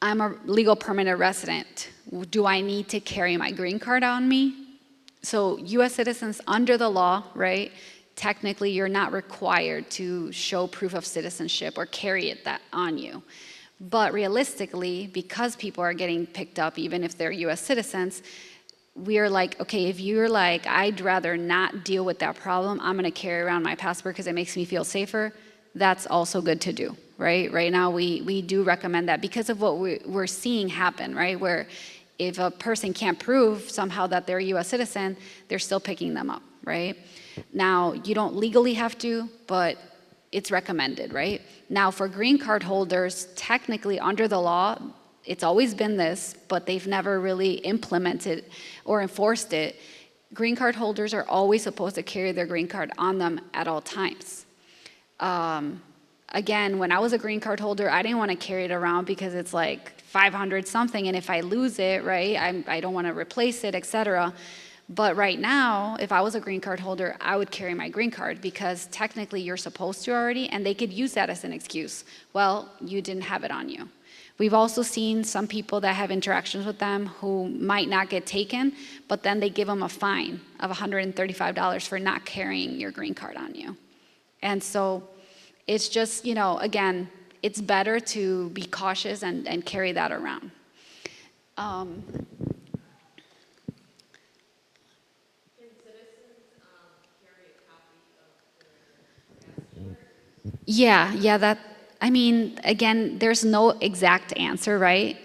I'm a legal permanent resident. Do I need to carry my green card on me? So U.S. citizens under the law, right? Technically, you're not required to show proof of citizenship or carry that on you. But realistically, because people are getting picked up, even if they're U.S. citizens, we're like, okay, if you're like, I'd rather not deal with that problem, I'm gonna carry around my passport because it makes me feel safer, that's also good to do, right? Right now, we do recommend that because of what we're seeing happen, right? Where if a person can't prove somehow that they're a US citizen, they're still picking them up, right? Now, you don't legally have to, but it's recommended, right? Now, for green card holders, technically under the law, it's always been this, but they've never really implemented or enforced it. Green card holders are always supposed to carry their green card on them at all times. Again, when I was a green card holder, I didn't want to carry it around because it's like 500 something, and if I lose it, right, I don't want to replace it, etc. But right now, if I was a green card holder, I would carry my green card because technically you're supposed to already, and they could use that as an excuse. Well, you didn't have it on you. We've also seen some people that have interactions with them who might not get taken, but then they give them a fine of $135 for not carrying your green card on you. And so it's just, again, it's better to be cautious and carry that around. Can citizens carry a copy of their passport? Yeah, again, there's no exact answer, right?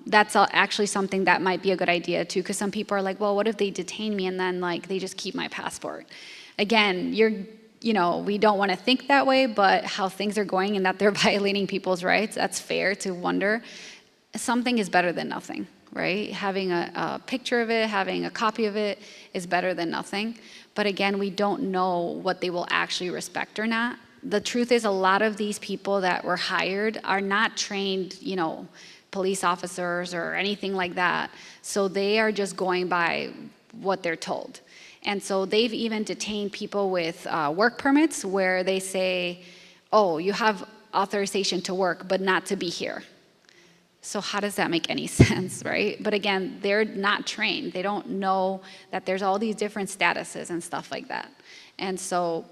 That's actually something that might be a good idea too, because some people are like, well, what if they detain me and then they just keep my passport? Again, we don't want to think that way, but how things are going and that they're violating people's rights, that's fair to wonder. Something is better than nothing, right? Having a picture of it, having a copy of it is better than nothing. But again, we don't know what they will actually respect or not. The truth is, a lot of these people that were hired are not trained, police officers or anything like that. So they are just going by what they're told. And so they've even detained people with work permits where they say, oh, you have authorization to work, but not to be here. So how does that make any sense, right? But again, they're not trained. They don't know that there's all these different statuses and stuff like that. And so,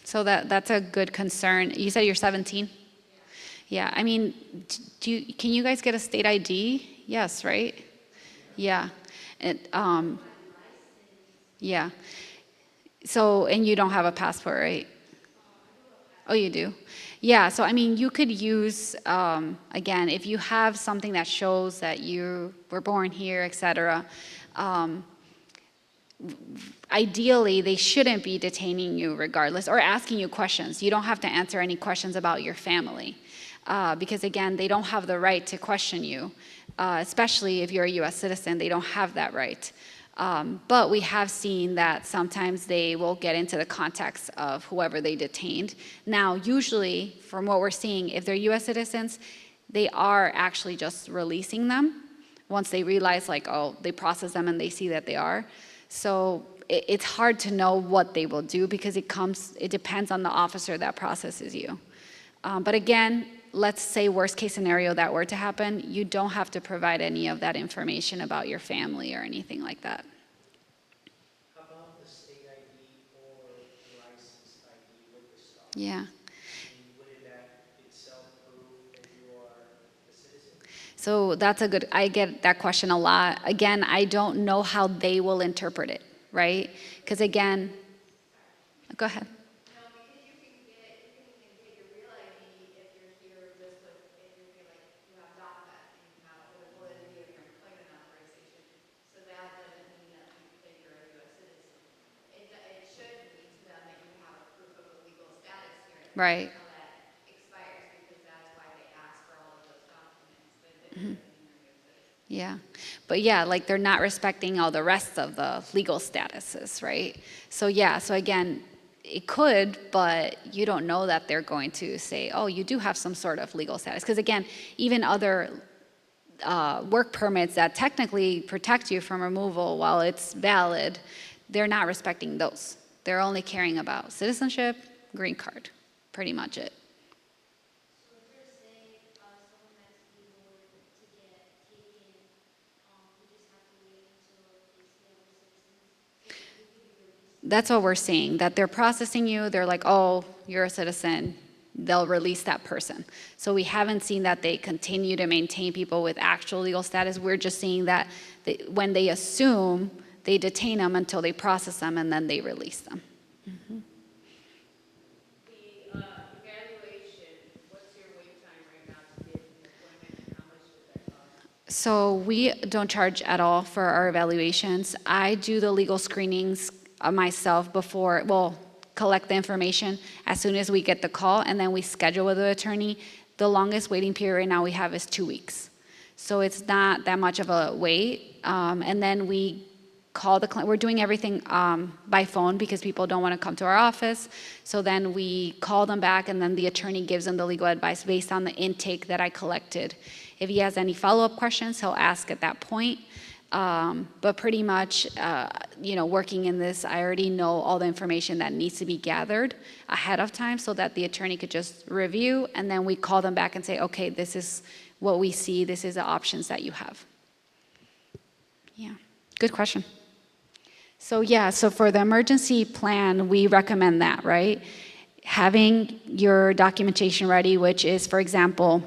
so that's a good concern. You said you're 17? Yeah, I mean, can you guys get a state ID? Yes, right? Yeah. Yeah. So, and you don't have a passport, right? Oh, you do? Yeah, so I mean, you could use, again, if you have something that shows that you were born here, et cetera, ideally, they shouldn't be detaining you regardless or asking you questions. You don't have to answer any questions about your family because, again, they don't have the right to question you, especially if you're a U.S. citizen. They don't have that right. But we have seen that sometimes they will get into the context of whoever they detained. Now, usually, from what we're seeing, if they're U.S. citizens, they are actually just releasing them once they realize, like, oh, they process them and they see that they are. So it's hard to know what they will do because it depends on the officer that processes you. But again, let's say worst case scenario that were to happen, you don't have to provide any of that information about your family or anything like that. How about the state ID or licensed ID with the stop? Yeah. I mean, wouldn't that itself prove that you are a citizen? So I get that question a lot. Again, I don't know how they will interpret it, right? Because again, go ahead. No, because you can even get your real ID if you're here just with, if you're here like, you have DACA and you have the validity of your employment authorization. So that doesn't mean that you're a U.S. citizen. It should mean to them that you have a proof of a legal status here. Right. Until that expires, because that's why they ask for all of those documents, but it doesn't mean you're a U.S. citizen. Yeah. But yeah, like they're not respecting all the rest of the legal statuses, right? So yeah, so again, it could, but you don't know that they're going to say, oh, you do have some sort of legal status. Because again, even other work permits that technically protect you from removal while it's valid, they're not respecting those. They're only caring about citizenship, green card, pretty much it. So if you're saying someone that's able to get taken, we just have to wait until they see other citizens, so we could be released. That's what we're seeing, that they're processing you, they're like, oh, you're a citizen, they'll release that person. So we haven't seen that they continue to maintain people with actual legal status. We're just seeing that when they assume, they detain them until they process them and then they release them. The evaluation, what's your wait time right now to get an appointment, and how much does that cost? So we don't charge at all for our evaluations. I do the legal screenings myself before, collect the information as soon as we get the call, and then we schedule with the attorney. The longest waiting period right now we have is 2 weeks. So it's not that much of a wait. And then we call the client. We're doing everything by phone because people don't want to come to our office. So then we call them back, and then the attorney gives them the legal advice based on the intake that I collected. If he has any follow-up questions, he'll ask at that point. But pretty much, working in this, I already know all the information that needs to be gathered ahead of time so that the attorney could just review, and then we call them back and say, okay, this is what we see, this is the options that you have. Yeah, good question. So for the emergency plan, we recommend that, right? Having your documentation ready, which is, for example,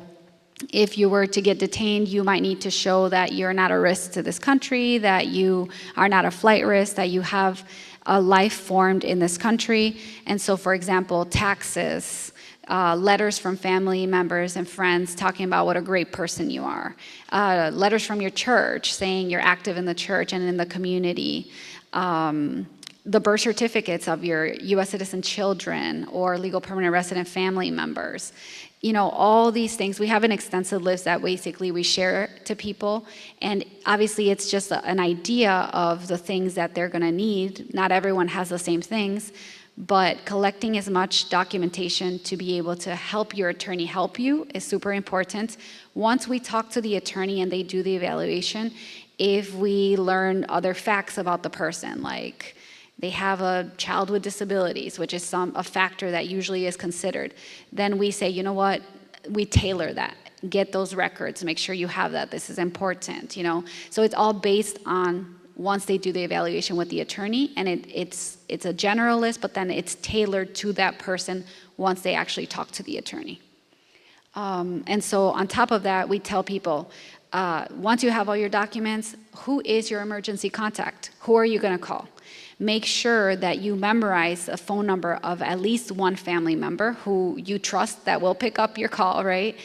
If you were to get detained, you might need to show that you're not a risk to this country, that you are not a flight risk, that you have a life formed in this country. And so, for example, taxes, letters from family members and friends talking about what a great person you are, letters from your church saying you're active in the church and in the community, the birth certificates of your U.S. citizen children or legal permanent resident family members. You know, all these things. We have an extensive list that basically we share to people. And obviously it's just an idea of the things that they're gonna need. Not everyone has the same things, but collecting as much documentation to be able to help your attorney help you is super important. Once we talk to the attorney and they do the evaluation, if we learn other facts about the person, like they have a child with disabilities, which is a factor that usually is considered, then we say, you know what, we tailor that. Get those records, make sure you have that. This is important, you know. So it's all based on once they do the evaluation with the attorney, and it's a general list, but then it's tailored to that person once they actually talk to the attorney. And so on top of that, we tell people, once you have all your documents, who is your emergency contact? Who are you gonna call? Make sure that you memorize a phone number of at least one family member who you trust that will pick up your call, right?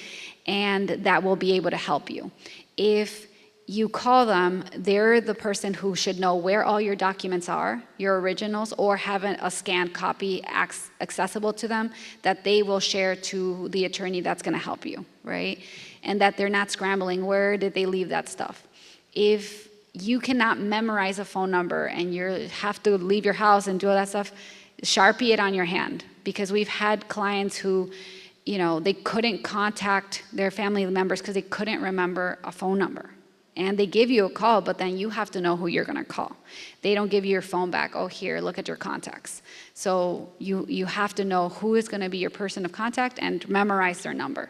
And that will be able to help you. If you call them, they're the person who should know where all your documents are, your originals, or have a scanned copy accessible to them that they will share to the attorney that's gonna help you, right? And that they're not scrambling, where did they leave that stuff? If you cannot memorize a phone number and you have to leave your house and do all that stuff, Sharpie it on your hand. Because we've had clients who, you know, they couldn't contact their family members because they couldn't remember a phone number. And they give you a call, but then you have to know who you're gonna call. They don't give you your phone back, oh, here, look at your contacts. So you have to know who is gonna be your person of contact and memorize their number.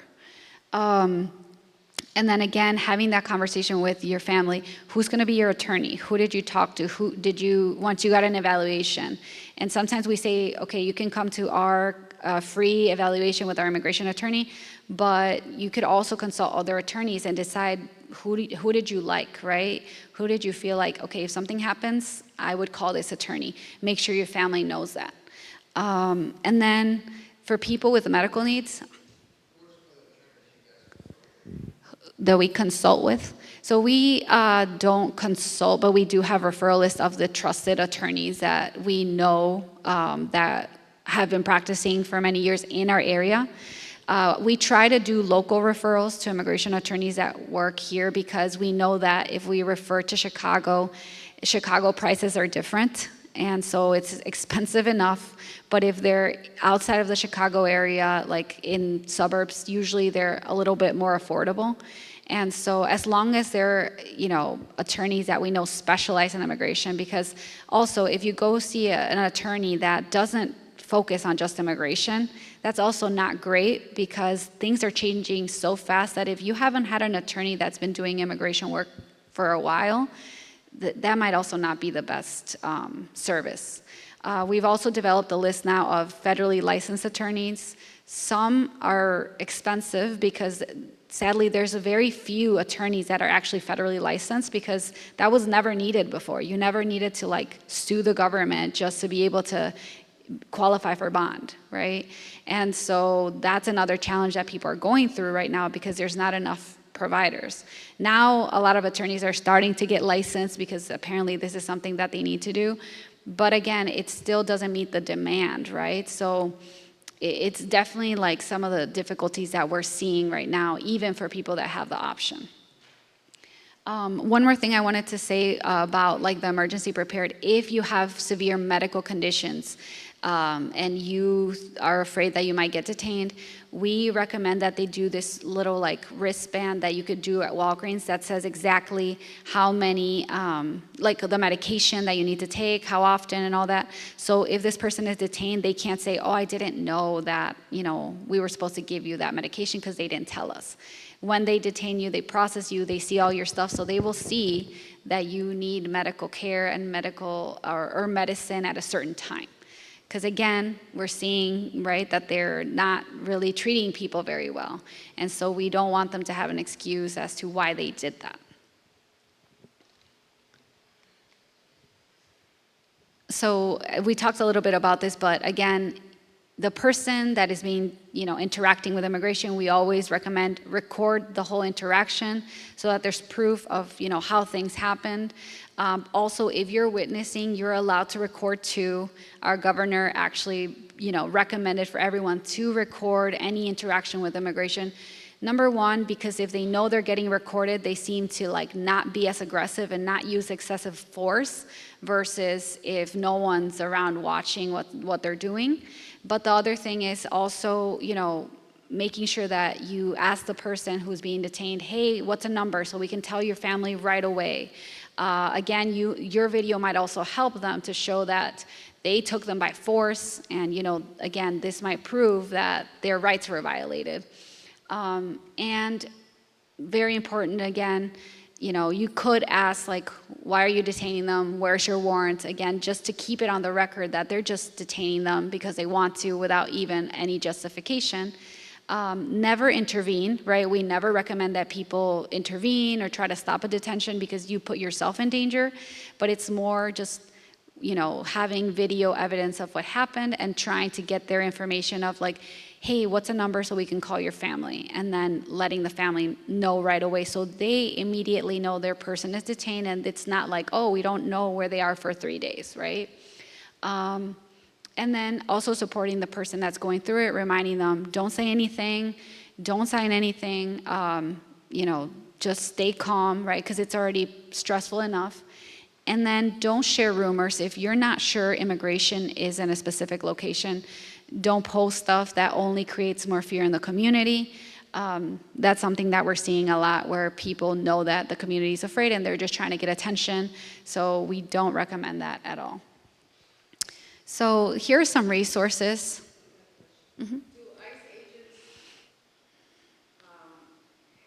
And then again, having that conversation with your family, who's gonna be your attorney? Who did you talk to? Who did you, once you got an evaluation? And sometimes we say, okay, you can come to our free evaluation with our immigration attorney, but you could also consult other attorneys and decide who did you like, right? Who did you feel like, okay, if something happens, I would call this attorney. Make sure your family knows that. And then for people with medical needs, that we consult with. So we don't consult, but we do have referral lists of the trusted attorneys that we know that have been practicing for many years in our area. We try to do local referrals to immigration attorneys that work here because we know that if we refer to Chicago, Chicago prices are different. And so it's expensive enough, but if they're outside of the Chicago area, like in suburbs, usually they're a little bit more affordable. And so as long as they're, you know, attorneys that we know specialize in immigration, because also if you go see an attorney that doesn't focus on just immigration, that's also not great because things are changing so fast that if you haven't had an attorney that's been doing immigration work for a while, that might also not be the best service. We've also developed a list now of federally licensed attorneys. Some are expensive because sadly there's a very few attorneys that are actually federally licensed because that was never needed before. You never needed to like sue the government just to be able to qualify for bond, right? And so that's another challenge that people are going through right now because there's not enough providers. Now, a lot of attorneys are starting to get licensed because apparently this is something that they need to do. But again, it still doesn't meet the demand, right? So it's definitely like some of the difficulties that we're seeing right now, even for people that have the option. One more thing I wanted to say about like the emergency prepared, if you have severe medical conditions and you are afraid that you might get detained, we recommend that they do this little like wristband that you could do at Walgreens that says exactly how many, like the medication that you need to take, how often and all that. So if this person is detained, they can't say, oh, I didn't know that, you know, we were supposed to give you that medication because they didn't tell us. When they detain you, they process you, they see all your stuff, so they will see that you need medical care and medical or medicine at a certain time. Because again, we're seeing, right, that they're not really treating people very well. And so we don't want them to have an excuse as to why they did that. So we talked a little bit about this, but again, the person that is being, interacting with immigration, we always recommend record the whole interaction so that there's proof of, how things happened. Also, if you're witnessing, you're allowed to record too. Our governor actually, recommended for everyone to record any interaction with immigration. Number one, because if they know they're getting recorded, they seem to not be as aggressive and not use excessive force versus if no one's around watching what they're doing. But the other thing is also, making sure that you ask the person who's being detained, hey, what's a number, so we can tell your family right away. Again, your video might also help them to show that they took them by force, and again, this might prove that their rights were violated. And very important, again, you could ask, why are you detaining them? Where's your warrant? Again, just to keep it on the record that they're just detaining them because they want to without even any justification. Never intervene, right? We never recommend that people intervene or try to stop a detention because you put yourself in danger, but it's more just having video evidence of what happened and trying to get their information of hey, what's a number so we can call your family? And then letting the family know right away so they immediately know their person is detained, and it's not oh, we don't know where they are for 3 days, right? And then also supporting the person that's going through it, reminding them, don't say anything, don't sign anything, just stay calm, right? Because it's already stressful enough. And then don't share rumors. If you're not sure immigration is in a specific location, don't post stuff that only creates more fear in the community. That's something that we're seeing a lot, where people know that the community is afraid and they're just trying to get attention. So we don't recommend that at all. So here are some resources. Do ICE agents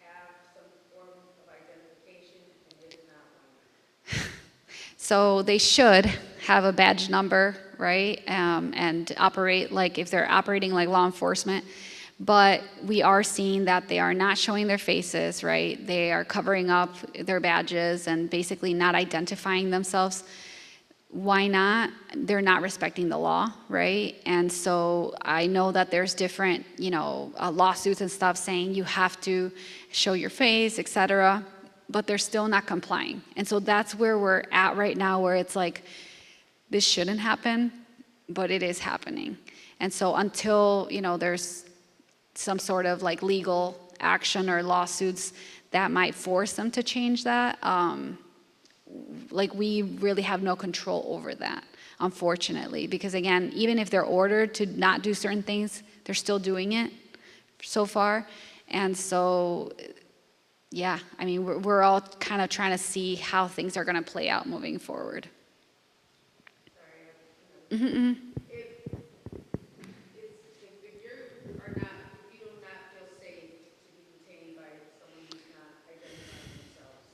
have some form of identification, and if not, why not? So they should have a badge number, right? And operate if they're operating like law enforcement. But we are seeing that they are not showing their faces, right? They are covering up their badges and basically not identifying themselves. Why not? They're not respecting the law, right? And so I know that there's different, lawsuits and stuff saying you have to show your face, etc., but they're still not complying. And so that's where we're at right now, where it's this shouldn't happen, but it is happening. And so until, there's some sort of legal action or lawsuits that might force them to change that, we really have no control over that, unfortunately. Because again, even if they're ordered to not do certain things, they're still doing it so far. And so, yeah, I mean, we're all kind of trying to see how things are going to play out moving forward. Sorry. Mm-hmm. If you do not feel safe to be detained by someone who's not identifying themselves,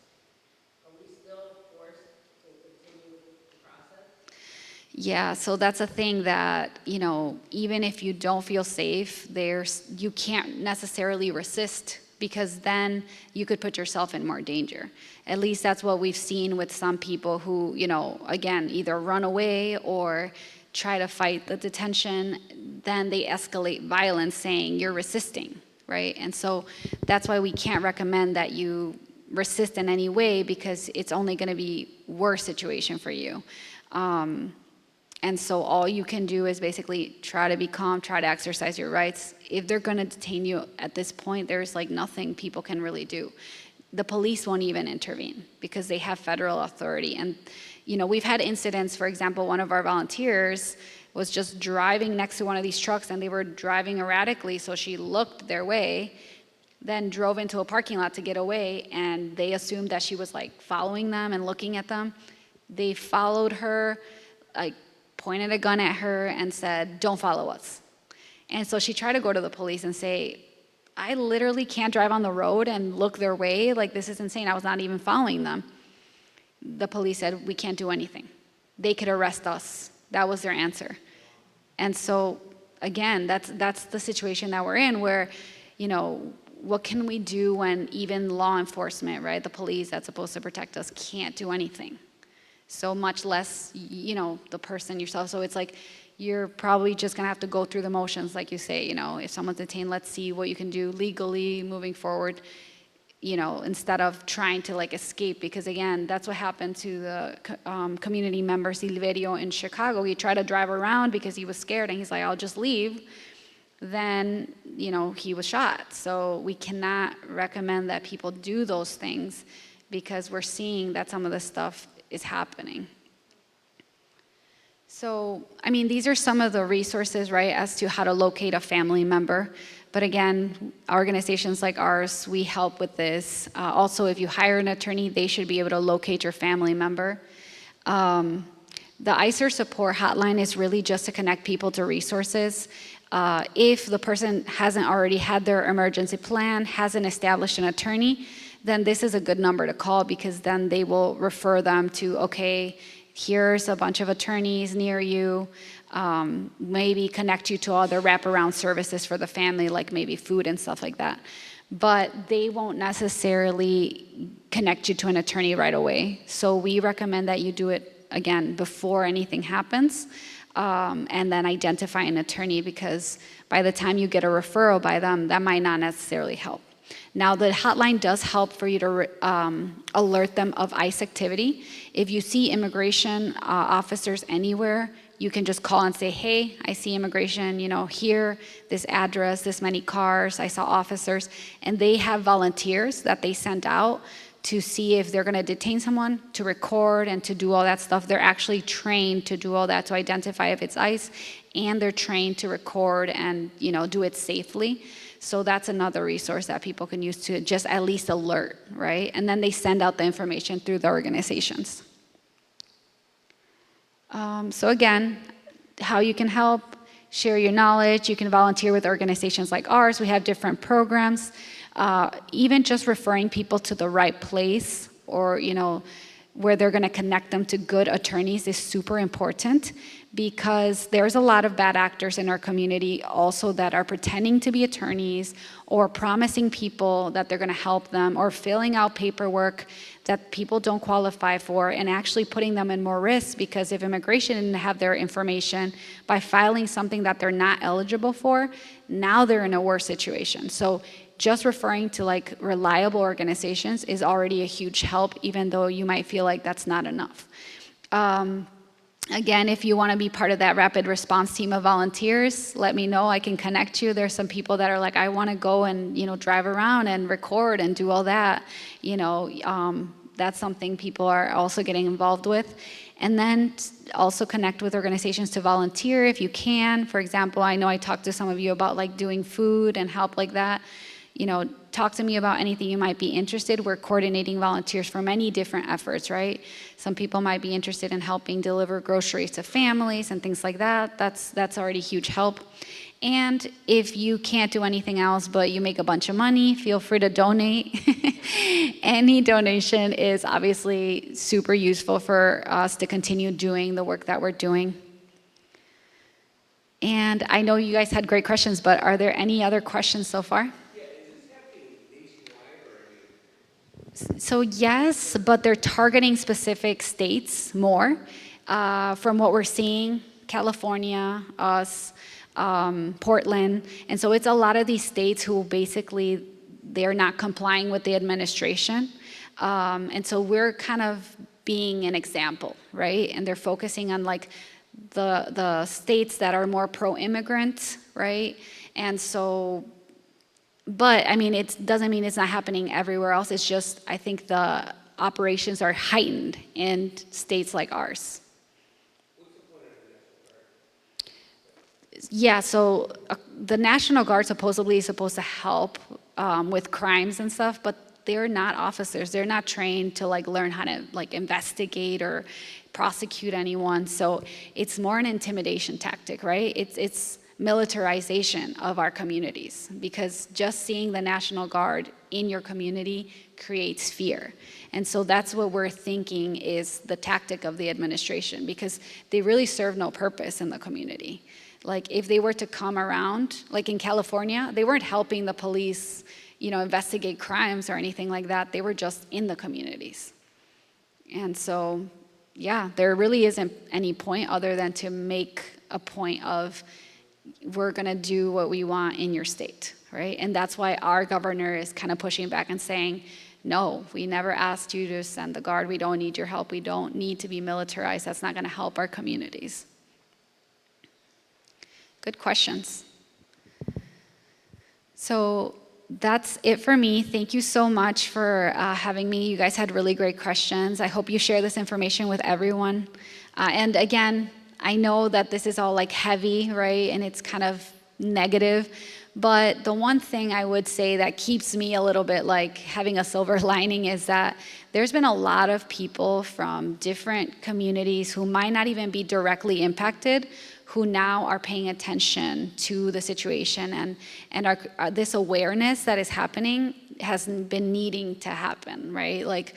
are we still forced to continue the process? Yeah, so that's a thing that, even if you don't feel safe, you can't necessarily resist, because then you could put yourself in more danger. At least that's what we've seen with some people who, again, either run away or try to fight the detention. Then they escalate violence saying you're resisting, right? And so that's why we can't recommend that you resist in any way, because it's only going to be worse situation for you. And so all you can do is basically try to be calm, try to exercise your rights. If they're going to detain you at this point, there's nothing people can really do. The police won't even intervene because they have federal authority. And, we've had incidents, for example, one of our volunteers was just driving next to one of these trucks and they were driving erratically, so she looked their way, then drove into a parking lot to get away, and they assumed that she was following them and looking at them. They followed her, pointed a gun at her and said, "Don't follow us." And so she tried to go to the police and say, "I literally can't drive on the road and look their way. This is insane. I was not even following them." The police said, "We can't do anything. They could arrest us." That was their answer. And so, again, that's the situation that we're in where, what can we do when even law enforcement, right, the police that's supposed to protect us can't do anything? So much less, the person yourself. So it's like you're probably just going to have to go through the motions, like you say, if someone's detained, let's see what you can do legally moving forward, instead of trying to like escape. Because again, that's what happened to the community member Silverio in Chicago. He tried to drive around because he was scared, and he's like, I'll just leave. Then, he was shot. So we cannot recommend that people do those things, because we're seeing that some of this stuff is happening. So, these are some of the resources, right, as to how to locate a family member. But again, organizations like ours, we help with this. Also, if you hire an attorney, they should be able to locate your family member. The ICER support hotline is really just to connect people to resources. If the person hasn't already had their emergency plan, hasn't established an attorney, then this is a good number to call, because then they will refer them to, okay, here's a bunch of attorneys near you, maybe connect you to other wraparound services for the family, like maybe food and stuff like that. But they won't necessarily connect you to an attorney right away. So we recommend that you do it, again, before anything happens, and then identify an attorney, because by the time you get a referral by them, that might not necessarily help. Now, the hotline does help for you to alert them of ICE activity. If you see immigration officers anywhere, you can just call and say, hey, I see immigration, here, this address, this many cars, I saw officers. And they have volunteers that they send out to see if they're going to detain someone, to record and to do all that stuff. They're actually trained to do all that, to identify if it's ICE, and they're trained to record and do it safely. So that's another resource that people can use to just at least alert, right? And then they send out the information through the organizations. So again, how you can help, share your knowledge. You can volunteer with organizations like ours. We have different programs. Even just referring people to the right place, or where they're going to connect them to good attorneys, is super important, because there's a lot of bad actors in our community also that are pretending to be attorneys, or promising people that they're going to help them, or filling out paperwork that people don't qualify for, and actually putting them in more risk, because if immigration didn't have their information, by filing something that they're not eligible for, now they're in a worse situation. So just referring to like reliable organizations is already a huge help, even though you might feel like that's not enough. Again, if you want to be part of that rapid response team of volunteers, let me know. I can connect you. There's some people that are like, I want to go and drive around and record and do all that. That's something people are also getting involved with. And then also connect with organizations to volunteer if you can. For example, I know I talked to some of you about like doing food and help like that. Talk to me about anything you might be interested. We're coordinating volunteers for many different efforts, right? Some people might be interested in helping deliver groceries to families and things like that. That's already huge help. And if you can't do anything else but you make a bunch of money, feel free to donate. Any donation is obviously super useful for us to continue doing the work that we're doing. And I know you guys had great questions, but are there any other questions so far? So yes, but they're targeting specific states more. From what we're seeing, California, us, Portland. And so it's a lot of these states who basically, they're not complying with the administration. And so we're kind of being an example, right? And they're focusing on like the states that are more pro-immigrant, right? And so, but it doesn't mean it's not happening everywhere else. It's just, I think the operations are heightened in states like ours. What's the point of the National Guard? Yeah, so the National Guard supposedly is supposed to help with crimes and stuff, but they're not officers. They're not trained to like learn how to like investigate or prosecute anyone. So it's more an intimidation tactic, right? It's militarization of our communities, because just seeing the National Guard in your community creates fear. And so that's what we're thinking is the tactic of the administration, because they really serve no purpose in the community. Like if they were to come around, like in California, they weren't helping the police, investigate crimes or anything like that. They were just in the communities. And so, yeah, there really isn't any point other than to make a point of we're going to do what we want in your state, right? And that's why our governor is kind of pushing back and saying, no, we never asked you to send the guard. We don't need your help. We don't need to be militarized. That's not going to help our communities. Good questions. So that's it for me. Thank you so much for having me. You guys had really great questions. I hope you share this information with everyone. And again, I know that this is all like heavy, right? And it's kind of negative. But the one thing I would say that keeps me a little bit like having a silver lining is that there's been a lot of people from different communities who might not even be directly impacted, who now are paying attention to the situation, and this awareness that is happening has been needing to happen, right? Like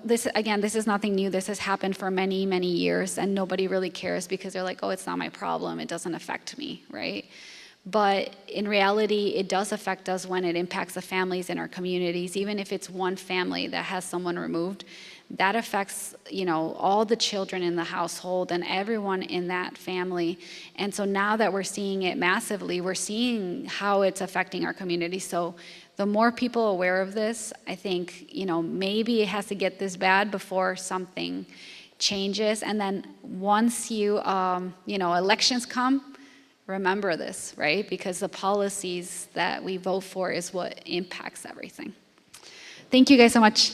this is nothing new. This has happened for many, many years, and nobody really cares because they're like, oh, it's not my problem. It doesn't affect me, right? But in reality, it does affect us when it impacts the families in our communities. Even if it's one family that has someone removed, that affects, all the children in the household and everyone in that family. And so now that we're seeing it massively, we're seeing how it's affecting our community. So the more people aware of this, I think, maybe it has to get this bad before something changes. And then once elections come, remember this, right? Because the policies that we vote for is what impacts everything. Thank you guys so much.